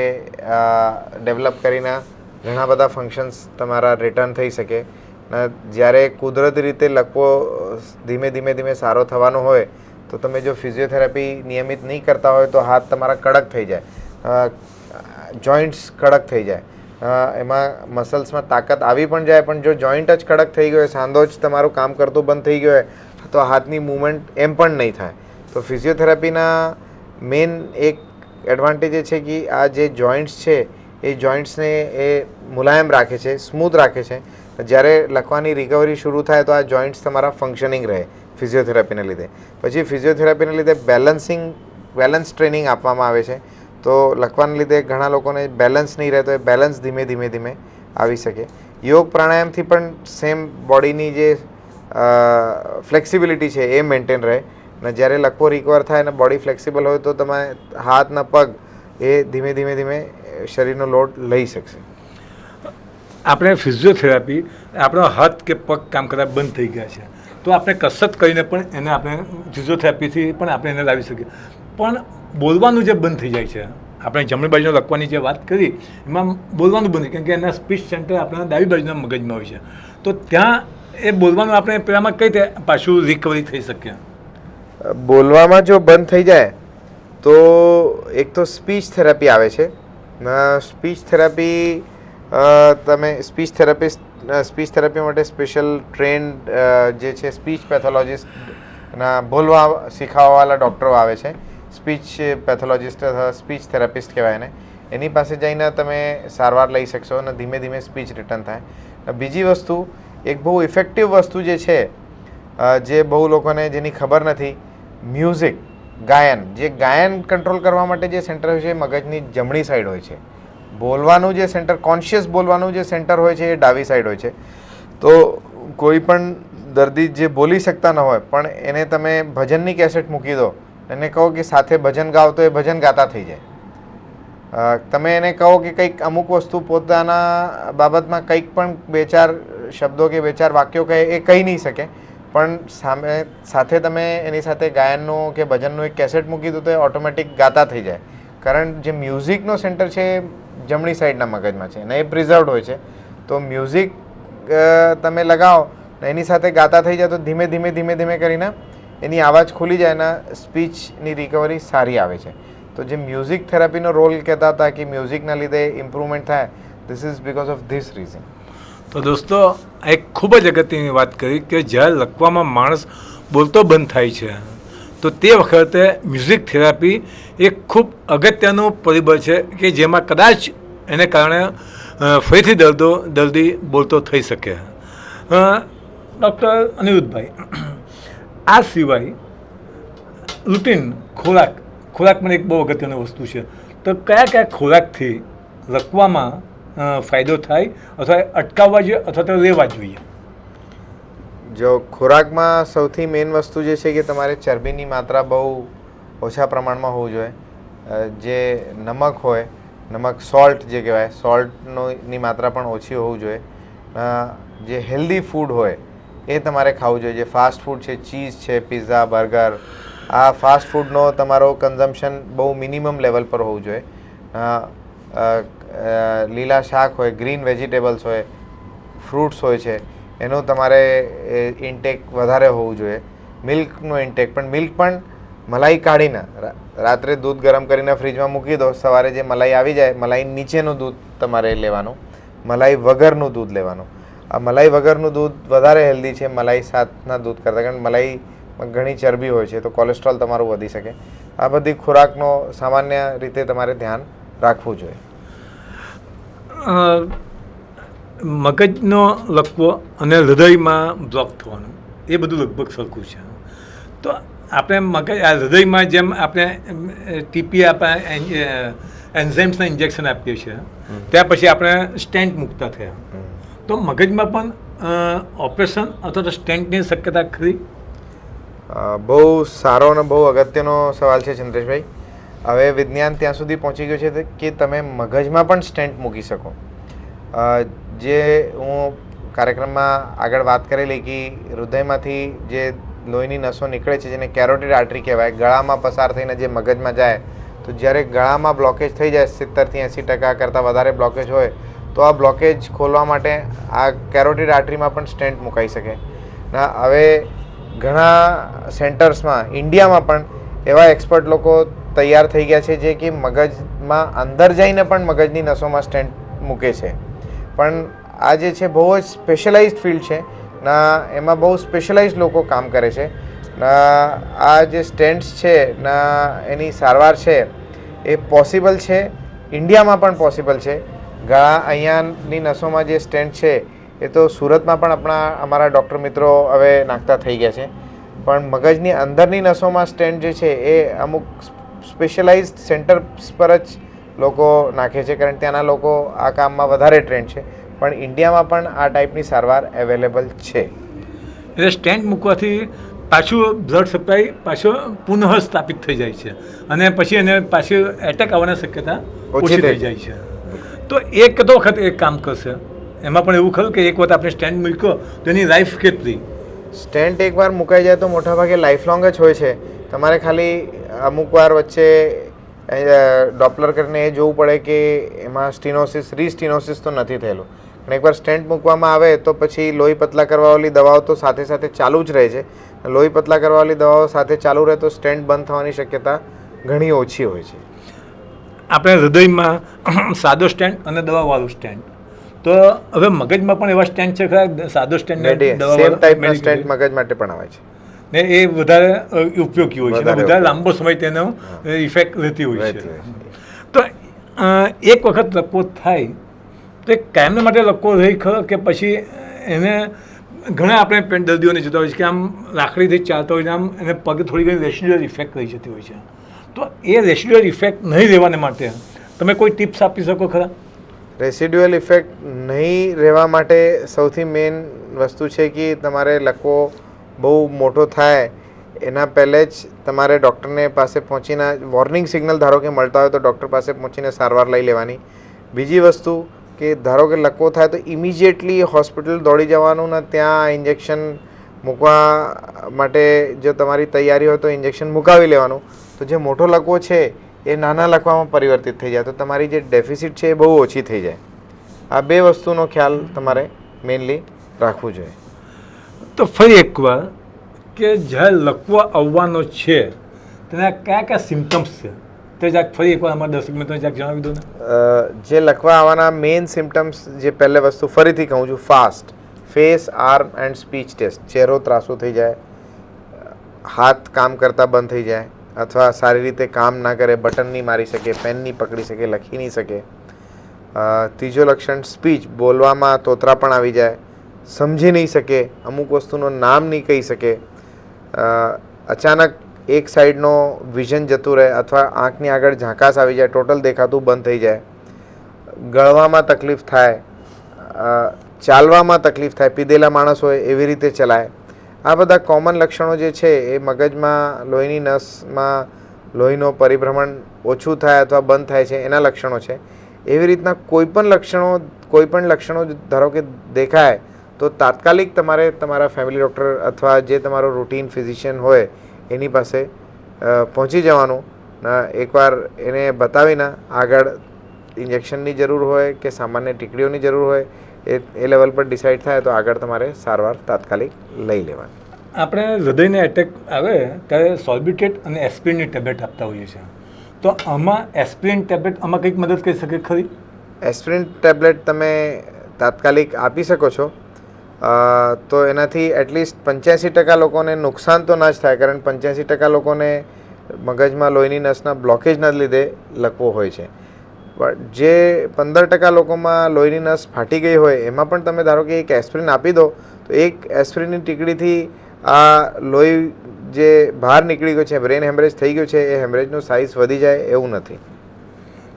ડેવલપ કરીને ઘણા બધા ફંક્શન્સ તમારા રિટર્ન થઈ શકે. જ્યારે કુદરતી રીતે લકવો ધીમે ધીમે સારો થવાનો હોય તો તમે જો ફિઝિયોથેરાપી નિયમિત નહીં કરતા હોય તો હાથ તમારા કડક થઈ જાય, જોઈન્ટ્સ કડક થઈ જાય, એમાં મસલ્સમાં તાકાત આવી પણ જાય. પણ જો જોઈન્ટ જ કડક થઈ ગયો હોય, સાંધો જ તમારું કામ કરતું બંધ થઈ ગયો હોય તો હાથની મૂવમેન્ટ એમ પણ નહીં થાય. તો ફિઝિયોથેરાપીના મેઇન એક એડવાન્ટેજ એ છે કે આ જે જોઈન્ટ્સ છે એ જોઈન્ટ્સને એ મુલાયમ રાખે છે, સ્મૂથ રાખે છે. જ્યારે લકવાની રિકવરી શરૂ થાય તો આ જોઈન્ટ્સ તમારા ફંક્શનિંગ રહે ફિઝિયોથેરાપીને લીધે. પછી ફિઝિયોથેરાપીને લીધે બેલેન્સ ટ્રેનિંગ આપવામાં આવે છે. તો લકવાને લીધે ઘણા લોકોને બેલેન્સ નહીં રહે તો એ બેલેન્સ ધીમે ધીમે આવી શકે. યોગ પ્રાણાયામથી પણ સેમ બોડીની જે ફ્લેક્સિબિલિટી છે એ મેન્ટેન રહે. અને જ્યારે લકવો રિકવર થાય અને બોડી ફ્લેક્સિબલ હોય તો તમે હાથના પગ એ ધીમે ધીમે શરીરનો લોડ લઈ શકશે. આપણે ફિઝિયોથેરાપી, આપણો હાથ કે પગ કામ કરતા બંધ થઈ ગયા છે તો આપણે કસરત કરીને પણ એને આપણે ફિઝિયોથેરાપીથી પણ આપણે એને લાવી શકીએ. પણ બોલવાનું જે બંધ થઈ જાય છે, આપણે જમણી બાજુનો લકવાની જે વાત કરી એમાં બોલવાનું બંધ, કેમ કે એના સ્પીચ સેન્ટર આપણા ડાબી બાજુના મગજમાં હોય છે. તો ત્યાં એ બોલવાનું આપણે પેલામાં કઈ રીતે પાછું રિકવરી થઈ શકે? બોલવામાં જો બંધ થઈ જાય તો એક તો સ્પીચ થેરાપી આવે છે. સ્પીચ થેરાપી તમે સ્પીચ થેરાપી માટે સ્પેશિયલ ટ્રેન્ડ જે છે સ્પીચ પેથોલોજીસ્ટના બોલવા શીખવાવાળા ડૉક્ટરો આવે છે. સ્પીચ પેથોલોજીસ્ટ અથવા સ્પીચ થેરાપિસ્ટ કહેવાય એને. એની પાસે જઈને તમે સારવાર લઈ શકશો અને ધીમે ધીમે સ્પીચ રિટર્ન થાય. બીજી વસ્તુ, એક બહુ ઇફેક્ટિવ વસ્તુ જે છે, જે બહુ લોકોને જેની ખબર નથી, મ્યુઝિક, ગાયન. જે ગાયન કંટ્રોલ કરવા માટે જે સેન્ટર હોય છે એ મગજની જમણી સાઈડ હોય છે. બોલવાનું જે સેન્ટર, કોન્શિયસ બોલવાનું જે સેન્ટર હોય છે એ ડાબી સાઈડ હોય છે. તો કોઈ પણ દર્દી જે બોલી શકતા ન હોય પણ એને તમે ભજનની કેસેટ મૂકી દો, એને કહો કે સાથે ભજન ગાઓ, તો એ ભજન ગાતા થઈ જાય. તમે એને કહો કે કંઈક અમુક વસ્તુ પોતાના બાબતમાં કંઈક પણ 2-4 શબ્દો કે 2-4 વાક્યો કહે, એ કહી નહીં શકે, પણ સાથે તમે એની સાથે ગાયનનું કે ભજનનું એક કેસેટ મૂકી દો તો એ ઓટોમેટિક ગાતા થઈ જાય. કારણ જે મ્યુઝિકનો સેન્ટર છે એ જમણી સાઈડના મગજમાં છે અને એ પ્રિઝર્વડ હોય છે. તો મ્યુઝિક તમે લગાવો ને એની સાથે ગાતા થઈ જાય તો ધીમે ધીમે ધીમે ધીમે કરીને એની અવાજ ખુલી જાય અને સ્પીચની રિકવરી સારી આવે છે. તો જે મ્યુઝિક થેરાપીનો રોલ કહેતા હતા કે મ્યુઝિકના લીધે ઇમ્પ્રુવમેન્ટ થાય, this is because of this reason. તો દોસ્તો, એક ખૂબ જ અગત્યની વાત કરી કે જ્યારે લખવામાં માણસ બોલતો બંધ થાય છે તો તે વખતે મ્યુઝિક થેરાપી એક ખૂબ અગત્યનું પરિબળ છે કે જેમાં કદાચ એને કારણે ફરીથી દર્દી બોલતો થઈ શકે. ડૉક્ટર અનિરુદ્ધભાઈ, આ સિવાય રૂટીન ખોરાક પણ એક બહુ અગત્યની વસ્તુ છે. તો કયા ખોરાકથી લખવામાં ફાયદો થાય અથવા અટકાવવા જોઈએ અથવા તો રહેવા જોઈએ? જો ખોરાકમાં સૌથી મેઇન વસ્તુ જે છે કે તમારે ચરબીની માત્રા બહુ ઓછા પ્રમાણમાં હોવું જોઈએ. જે નમક હોય, નમક સોલ્ટ જે કહેવાય, સોલ્ટની માત્રા પણ ઓછી હોવું જોઈએ. જે હેલ્ધી ફૂડ હોય એ તમારે ખાવું જોઈએ. જે ફાસ્ટ ફૂડ છે, ચીઝ છે, પિઝા, બર્ગર, આ ફાસ્ટ ફૂડનો તમારો કન્ઝમ્પશન બહુ મિનિમમ લેવલ પર હોવું જોઈએ. લીલા શાક હોય, ગ્રીન વેજીટેબલ્સ હોય, ફ્રૂટ્સ હોય છે, એનું તમારે ઇન્ટેક વધારે હોવું જોઈએ. મિલ્કનું ઇન્ટેક પણ, મિલ્ક પણ મલાઈ કાઢીને રાત્રે દૂધ ગરમ કરીને ફ્રીજમાં મૂકી દો, સવારે જે મલાઈ આવી જાય, મલાઈ નીચેનું દૂધ તમારે લેવાનું, મલાઈ વગરનું દૂધ લેવાનું. આ મલાઈ વગરનું દૂધ વધારે હેલ્ધી છે મલાઈ સાથના દૂધ કરતાં, કારણ મલાઈમાં ઘણી ચરબી હોય છે તો કોલેસ્ટ્રોલ તમારું વધી શકે. આ બધી ખોરાકનો સામાન્ય રીતે તમારે ધ્યાન રાખવું જોઈએ. મગજનો લકવો અને હૃદયમાં બ્લોક થવાનું એ બધું લગભગ સરખું છે. તો આપણે મગજ આ હૃદયમાં જેમ આપણે ટીપી આપણે એન્ઝાઇમ્સના ઇન્જેક્શન આપીએ છીએ, ત્યાર પછી આપણે સ્ટેન્ટ મૂકતા થયા. તો મગજમાં પણ ઓપરેશન અથવા તો સ્ટેન્ટની શક્યતા ખરી? બહુ સારો અને બહુ અગત્યનો સવાલ છે ચંદ્રેશભાઈ. હવે વિજ્ઞાન ત્યાં સુધી પહોંચી ગયું છે કે તમે મગજમાં પણ સ્ટેન્ટ મૂકી શકો. જે હું કાર્યક્રમમાં આગળ વાત કરેલી કે હૃદયમાંથી જે લોહીની નસો નીકળે છે જેને કેરોટિડ આર્ટરી કહેવાય, ગળામાં પસાર થઈને જે મગજમાં જાય, તો જ્યારે ગળામાં બ્લોકેજ થઈ જાય 70% થી 80% કરતાં વધારે બ્લોકેજ હોય તો આ બ્લોકેજ ખોલવા માટે આ કેરોટિડ આર્ટરીમાં પણ સ્ટેન્ટ મુકાઈ શકે. હવે ઘણા સેન્ટર્સમાં ઇન્ડિયામાં પણ એવા એક્સપર્ટ લોકો તૈયાર થઈ ગયા છે જે કે મગજમાં અંદર જઈને પણ મગજની નસોમાં સ્ટેન્ટ મૂકે છે. પણ આ જે છે બહુ જ સ્પેશિયલાઇઝડ ફિલ્ડ છે ના, એમાં બહુ સ્પેશિયલાઇઝડ લોકો કામ કરે છે. આ જે સ્ટેન્ટ્સ છે ના, એની સારવાર છે એ પોસિબલ છે, ઇન્ડિયામાં પણ પોસિબલ છે. અહીંયાની નસોમાં જે સ્ટેન્ટ છે એ તો સુરતમાં પણ અમારા ડૉક્ટર મિત્રો હવે નાખતા થઈ ગયા છે. પણ મગજની અંદરની નસોમાં સ્ટેન્ટ જે છે એ અમુક સ્પેશિયલાઇઝડ સેન્ટર્સ પર જ લોકો નાખે છે, કારણ ત્યાંના લોકો આ કામમાં વધારે ટ્રેન્ડ છે. પણ ઇન્ડિયામાં પણ આ ટાઈપની સારવાર અવેલેબલ છે. એટલે સ્ટેન્ટ મૂકવાથી પાછું બ્લડ સપ્લાય પાછો પુનઃ સ્થાપિત થઈ જાય છે અને પછી એને પાછું એટેક આવવાની શક્યતા ઓછી થઈ જાય છે. તો એ કેટલો વખત એક કામ કરશે? એમાં પણ એવું ખરું કે એક વખત આપણે સ્ટેન્ટ મૂક્યો તો એની લાઈફ કેટલી? સ્ટેન્ટ એકવાર મુકાઈ જાય તો મોટાભાગે લાઈફ લોંગ જ હોય છે. તમારે ખાલી અમુક વાર વચ્ચે ડોપલર કરીને એ જોવું પડે કે એમાં રીસ્ટિનોસિસ તો નથી થયેલું. અને એકવાર સ્ટેન્ટ મૂકવામાં આવે તો પછી લોહી પતલા કરવાવાળી દવાઓ તો સાથે સાથે ચાલુ જ રહે છે. લોહી પતલા કરવાવાળી દવાઓ સાથે ચાલુ રહે તો સ્ટેન્ટ બંધ થવાની શક્યતા ઘણી ઓછી હોય છે. આપણે હૃદયમાં સાદો સ્ટેન્ટ અને દવાવાળું સ્ટેન્ટ, તો હવે મગજમાં પણ એવા સ્ટેન્ટ છે ખરા, સાદો સ્ટેન્ટ સેમ ટાઈપના સ્ટેન્ટ મગજ માટે પણ આવે છે ને એ વધારે ઉપયોગી હોય છે, વધારે વધારે લાંબો સમય તેનો ઇફેક્ટ રહેતી હોય છે. તો એક વખત લકવો થાય તો એ કાયમને માટે લકવો રહી ખરો કે પછી એને ઘણા આપણે દર્દીઓને જોતા હોય છે કે આમ લાકડીથી ચાલતા હોય ને આમ એને પગ થોડી ઘણી રેસિડ્યુઅલ ઇફેક્ટ રહી જતી હોય છે. તો એ રેસિડ્યુઅલ ઇફેક્ટ નહીં રહેવાને માટે તમે કોઈ ટિપ્સ આપી શકો ખરા? રેસિડ્યુઅલ ઇફેક્ટ નહીં રહેવા માટે સૌથી મેઇન વસ્તુ છે કે તમારે લકવો બહુ મોટો થાય એના પહેલે જ તમારે ડૉક્ટરને પાસે પહોંચીને વોર્નિંગ સિગ્નલ ધારો કે મળતા હોય તો ડૉક્ટર પાસે પહોંચીને સારવાર લઈ લેવાની. બીજી વસ્તુ કે ધારો કે લકવો થાય તો ઇમિજિએટલી હોસ્પિટલ દોડી જવાનું ને ત્યાં ઇન્જેક્શન મૂકવા માટે જો તમારી તૈયારી હોય તો ઇન્જેક્શન મુકાવી લેવાનું. તો જે મોટો લકવો છે એ નાના લકવામાં પરિવર્તિત થઈ જાય તો તમારી જે ડેફિસિટ છે એ બહુ ઓછી થઈ જાય. આ બે વસ્તુનો ખ્યાલ તમારે મેઇનલી રાખવું જોઈએ. તો ફરી એકવાર કે જ્યારે લકવો આવવાનો છે તેના કયા કયા સિમ્ટમ્સ છે તે જરાક ફરી એકવાર અમારા દર્શક મિત્રોને જરાક જણાવી દો ને. જે લકવા આવવાના મેઇન સિમ્ટમ્સ, જે પહેલે વસ્તુ ફરીથી કહું છું, fast face, arm and speech test. ચહેરો ત્રાસુ થઈ જાય, હાથ કામ કરતા બંધ થઈ જાય અથવા સારી રીતે કામ ના કરે, બટન નહીં મારી શકે, પેન નહીં પકડી શકે, લખી નહીં શકે. ત્રીજો લક્ષણ સ્પીચ, બોલવામાં તોતરા પણ આવી જાય, સમજી નહીં શકે, અમુક વસ્તુનું નામ નહીં કહી શકે, અચાનક એક સાઈડનો વિઝન જતું રહે અથવા આંખની આગળ ઝાંકાસ આવી જાય, ટોટલ દેખાતું બંધ થઈ જાય, ગળવામાં તકલીફ થાય, ચાલવામાં તકલીફ થાય, પીધેલા માણસ હોય એવી રીતે ચલાય. આ બધા કોમન લક્ષણો જે છે એ મગજમાં લોહીની નસમાં લોહીનો પરિભ્રમણ ઓછું થાય અથવા બંધ થાય છે એના લક્ષણો છે. એવી રીતના કોઈ પણ લક્ષણો ધારો કે દેખાય તો તાત્કાલિક તમારે તમારા ફેમિલી ડૉક્ટર અથવા જે તમારો રૂટીન ફિઝિશિયન હોય એની પાસે પહોંચી જવાનું. એકવાર એને બતાવીને આગળ ઇન્જેક્શનની જરૂર હોય કે સામાન્ય ટીકડીઓની જરૂર હોય એ લેવલ પર ડિસાઇડ થાય તો આગળ તમારે સારવાર તાત્કાલિક લઈ લેવાની. આપણે હૃદયને એટેક આવે ત્યારે સોલ્બિટેટ અને એસ્પિરિનની ટેબ્લેટ આપતા હોઈએ છીએ. તો આમાં એસ્પિરિન ટેબ્લેટ આમાં કંઈક મદદ કરી શકે ખરી? એસ્પિરિન ટેબ્લેટ તમે તાત્કાલિક આપી શકો છો. તો એનાથી એટલીસ્ટ 85% લોકોને નુકસાન તો ના જ થાય, કારણ 85% લોકોને મગજમાં લોહીની નસના બ્લોકેજના લીધે લકવો હોય છે. બટ જે 15% લોકોમાં લોહીની નસ ફાટી ગઈ હોય એમાં પણ તમે ધારો કે એક એસ્પિરિન આપી દો તો એક એસ્પિરિનની ટીકડીથી આ લોહી જે બહાર નીકળી ગયો છે, બ્રેન હેમરેજ થઈ ગયું છે, એ હેમરેજનું સાઇઝ વધી જાય એવું નથી.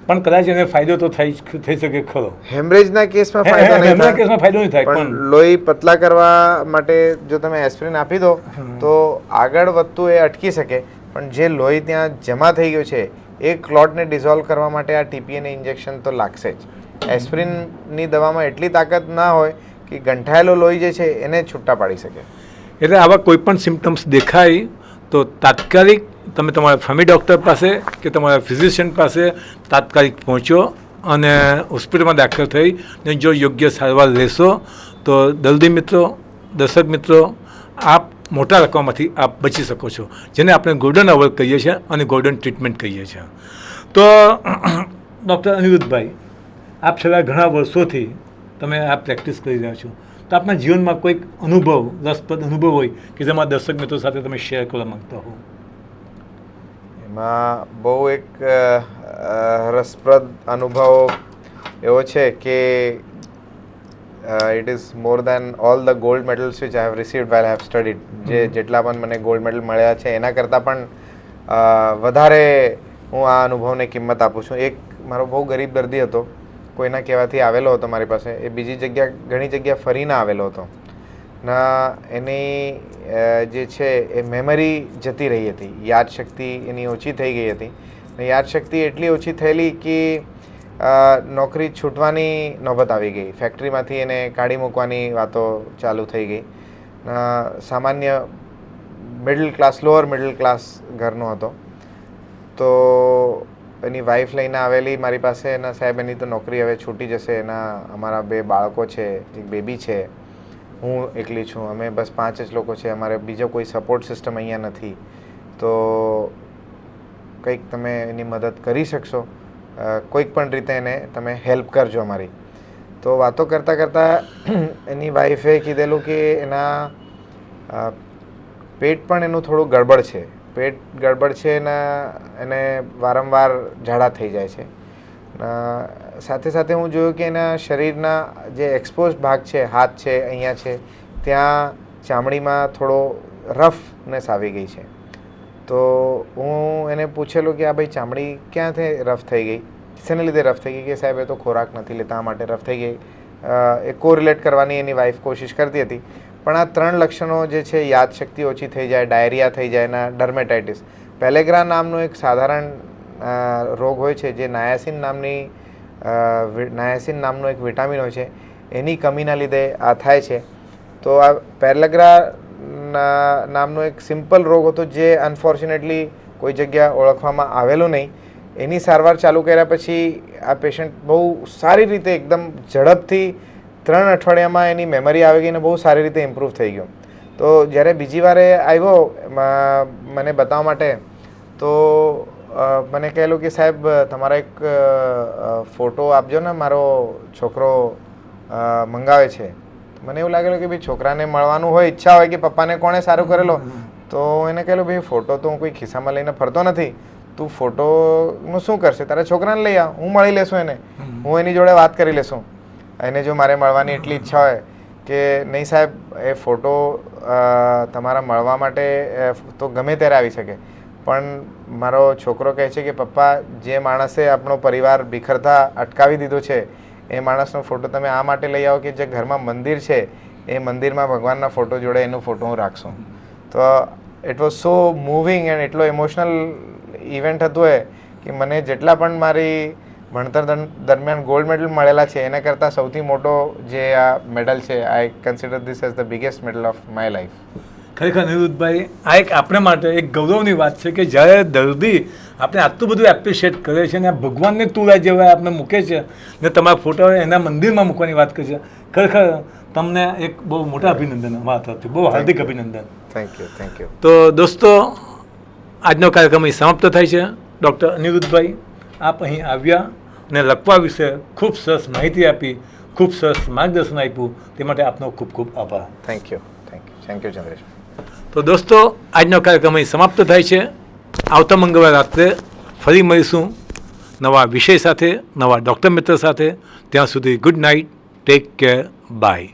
પણ કદાચ એને ફાયદો તો થઈ શકે ખરો. હેમરેજના કેસમાં ફાયદો નહીં થાય, પણ લોહી પતલા કરવા માટે જો તમે એસ્પિરિન આપી દો તો આગળ વધતું એ અટકી શકે. પણ જે લોહી ત્યાં જમા થઈ ગયો છે એ ક્લોટને ડિઝોલ્વ કરવા માટે આ ટીપીએને ઇન્જેક્શન તો લાગશે જ. એસ્પિરિનની દવામાં એટલી તાકાત ના હોય કે ગંઠાયેલો લોહી જે છે એને છૂટા પાડી શકે. એટલે આવા કોઈ પણ સિમ્ટમ્સ દેખાય તો તાત્કાલિક તમે તમારા ફેમિલી ડૉક્ટર પાસે કે તમારા ફિઝિશિયન પાસે તાત્કાલિક પહોંચો અને હોસ્પિટલમાં દાખલ થઈ ને જો યોગ્ય સારવાર લેશો તો દર્દી મિત્રો, દર્શક મિત્રો, આપ મોટા લકવામાંથી આપ બચી શકો છો, જેને આપણે ગોલ્ડન અવર કહીએ છીએ અને ગોલ્ડન ટ્રીટમેન્ટ કહીએ છીએ. તો ડૉક્ટર અનિરુદ્ધભાઈ, આપ છેલ્લા ઘણા વર્ષોથી તમે આ પ્રેક્ટિસ કરી રહ્યા છો, તો આપના જીવનમાં કોઈક અનુભવ, રસપ્રદ અનુભવ હોય કે જેમાં દર્શક મિત્રો સાથે તમે શેર કરવા માગતા હો? એમાં બહુ એક રસપ્રદ અનુભવ એવો છે કે it is more than all the gold medals which I have received while I have studied. જેટલા પણ મને ગોલ્ડ મેડલ મળ્યા છે એના કરતાં પણ વધારે હું આ અનુભવને કિંમત આપું છું. એક મારો બહુ ગરીબ દર્દી હતો, કોઈના કહેવાથી આવેલો હતો મારી પાસે. એ બીજી જગ્યા, ઘણી જગ્યા ફરીને આવેલો હતો ના એની જે છે એ મેમરી જતી રહી હતી, યાદશક્તિ એની ઓછી થઈ ગઈ હતી. યાદશક્તિ એટલી ઓછી થયેલી કે નોકરી છૂટવાની નોબત આવી ગઈ. ફેક્ટરીમાંથી એને કાઢી મૂકવાની વાતો ચાલુ થઈ ગઈ. સામાન્ય middle class, lower middle class ઘરનો હતો. તો એની વાઈફ લઈને આવેલી મારી પાસે. એના સાહેબ એની તો નોકરી હવે છૂટી જશે, એના અમારા 2 બાળકો છે, એક બેબી છે, હું એકલી છું, અમે બસ 5 જ લોકો છે, અમારે બીજો કોઈ સપોર્ટ સિસ્ટમ અહીંયા નથી. તો કંઈક તમે એની મદદ કરી શકશો, કોઈક પણ રીતે એને તમે હેલ્પ કરજો અમારી. તો વાતો કરતાં કરતાં એની વાઈફે કીધેલું કે એના પેટ પણ એનું થોડું ગડબડ છે. પેટ ગડબડ છે ને એને વારંવાર ઝાડા થઈ જાય છે. સાથે સાથે હું જોયું કે એના શરીરના જે એક્સપોઝ ભાગ છે, હાથ છે, અહીંયા છે, ત્યાં ચામડીમાં થોડો રફનેસ આવી ગઈ છે. તો હું એને પૂછેલું કે આ ભાઈ ચામડી ક્યાંથી રફ થઈ ગઈ, શેને લીધે રફ થઈ ગઈ? કે સાહેબ એ તો ખોરાક નથી લેતા આ માટે રફ થઈ ગઈ. એ કોરિલેટ કરવાની એની વાઈફ કોશિશ કરતી હતી. પણ આ 3 લક્ષણો જે છે, યાદશક્તિ ઓછી થઈ જાય, ડાયરિયા થઈ જાય અને ડર્મેટાઇટિસ. પેલેગ્રા નામનો એક સાધારણ રોગ હોય છે જે નાયાસિન નામનો એક વિટામિન હોય છે, એની કમીના લીધે આ થાય છે. તો આ પેલેગ્રા નામનો એક સિમ્પલ રોગ હતો જે અનફોર્ચ્યુનેટલી કોઈ જગ્યા ઓળખવામાં આવેલું નહીં. એની સારવાર ચાલુ કર્યા પછી આ પેશન્ટ બહુ સારી રીતે એકદમ ઝડપથી 3 અઠવાડિયામાં એની મેમરી આવી ગઈ અને બહુ સારી રીતે ઇમ્પ્રૂવ થઈ ગયો. તો જ્યારે બીજી વારે આવ્યો મને બતાવવા માટે, તો મને કહેલું કે સાહેબ તમારા એક ફોટો આપજો ને, મારો છોકરો મંગાવે છે. મને એવું લાગેલું કે ભાઈ છોકરાને મળવાનું હોય, ઈચ્છા હોય કે પપ્પાને કોણે સારું કરેલો, તો એને કહેલું ભાઈ ફોટો તો હું કોઈ ખિસ્સામાં લઈને ફરતો નથી, તું ફોટોનું શું કરશે? તારા છોકરાને લઈ આવ, હું મળી લેશું એને, હું એની જોડે વાત કરી લેશું. એને જો મારે મળવાની એટલી ઈચ્છા હોય કે નહીં સાહેબ એ ફોટો તમારા મળવા માટે તો ગમે ત્યારે આવી શકે, પણ મારો છોકરો કહે છે કે પપ્પા જે માણસે આપણો પરિવાર બિખરતા અટકાવી દીધો છે એ માણસનો ફોટો તમે આ માટે લઈ આવો કે જે ઘરમાં મંદિર છે એ મંદિરમાં ભગવાનના ફોટો જોડે એનો ફોટો હું રાખશું. તો it was so moving and એટલો ઇમોશનલ ઇવેન્ટ હતું એ કે મને જેટલા પણ મારી ભણતર દરમિયાન ગોલ્ડ મેડલ મળેલા છે એના કરતાં સૌથી મોટો જે આ મેડલ છે, I consider this as the biggest medal of my life. ખરેખર નિવૃત્તભાઈ, આ એક આપણે માટે એક ગૌરવની વાત છે કે જ્યારે દર્દી આપણે આટલું બધું એપ્રિશિએટ કરે છે અને ભગવાનને તુરા જેવા આપણે મૂકે છે ને તમારા ફોટો એના મંદિરમાં મૂકવાની વાત કરે છે. ખરેખર તમને એક બહુ મોટા અભિનંદન અમારા તરફથી, બહુ હાર્દિક અભિનંદન. Thank you. તો દોસ્તો, આજનો કાર્યક્રમ અહીં સમાપ્ત થાય છે. ડૉક્ટર અનિરુદ્ધભાઈ, આપ અહીં આવ્યા અને લકવા વિશે ખૂબ સરસ માહિતી આપી, ખૂબ સરસ માર્ગદર્શન આપ્યું, તે માટે આપનો ખૂબ ખૂબ આભાર. Thank you Chandresh. તો દોસ્તો, આજનો કાર્યક્રમ અહીં સમાપ્ત થાય છે. આવતા મંગળવાર રાત્રે ફરી મળીશું નવા વિષય સાથે, નવા ડૉક્ટર મિત્ર સાથે. ત્યાં સુધી good night, take care, by.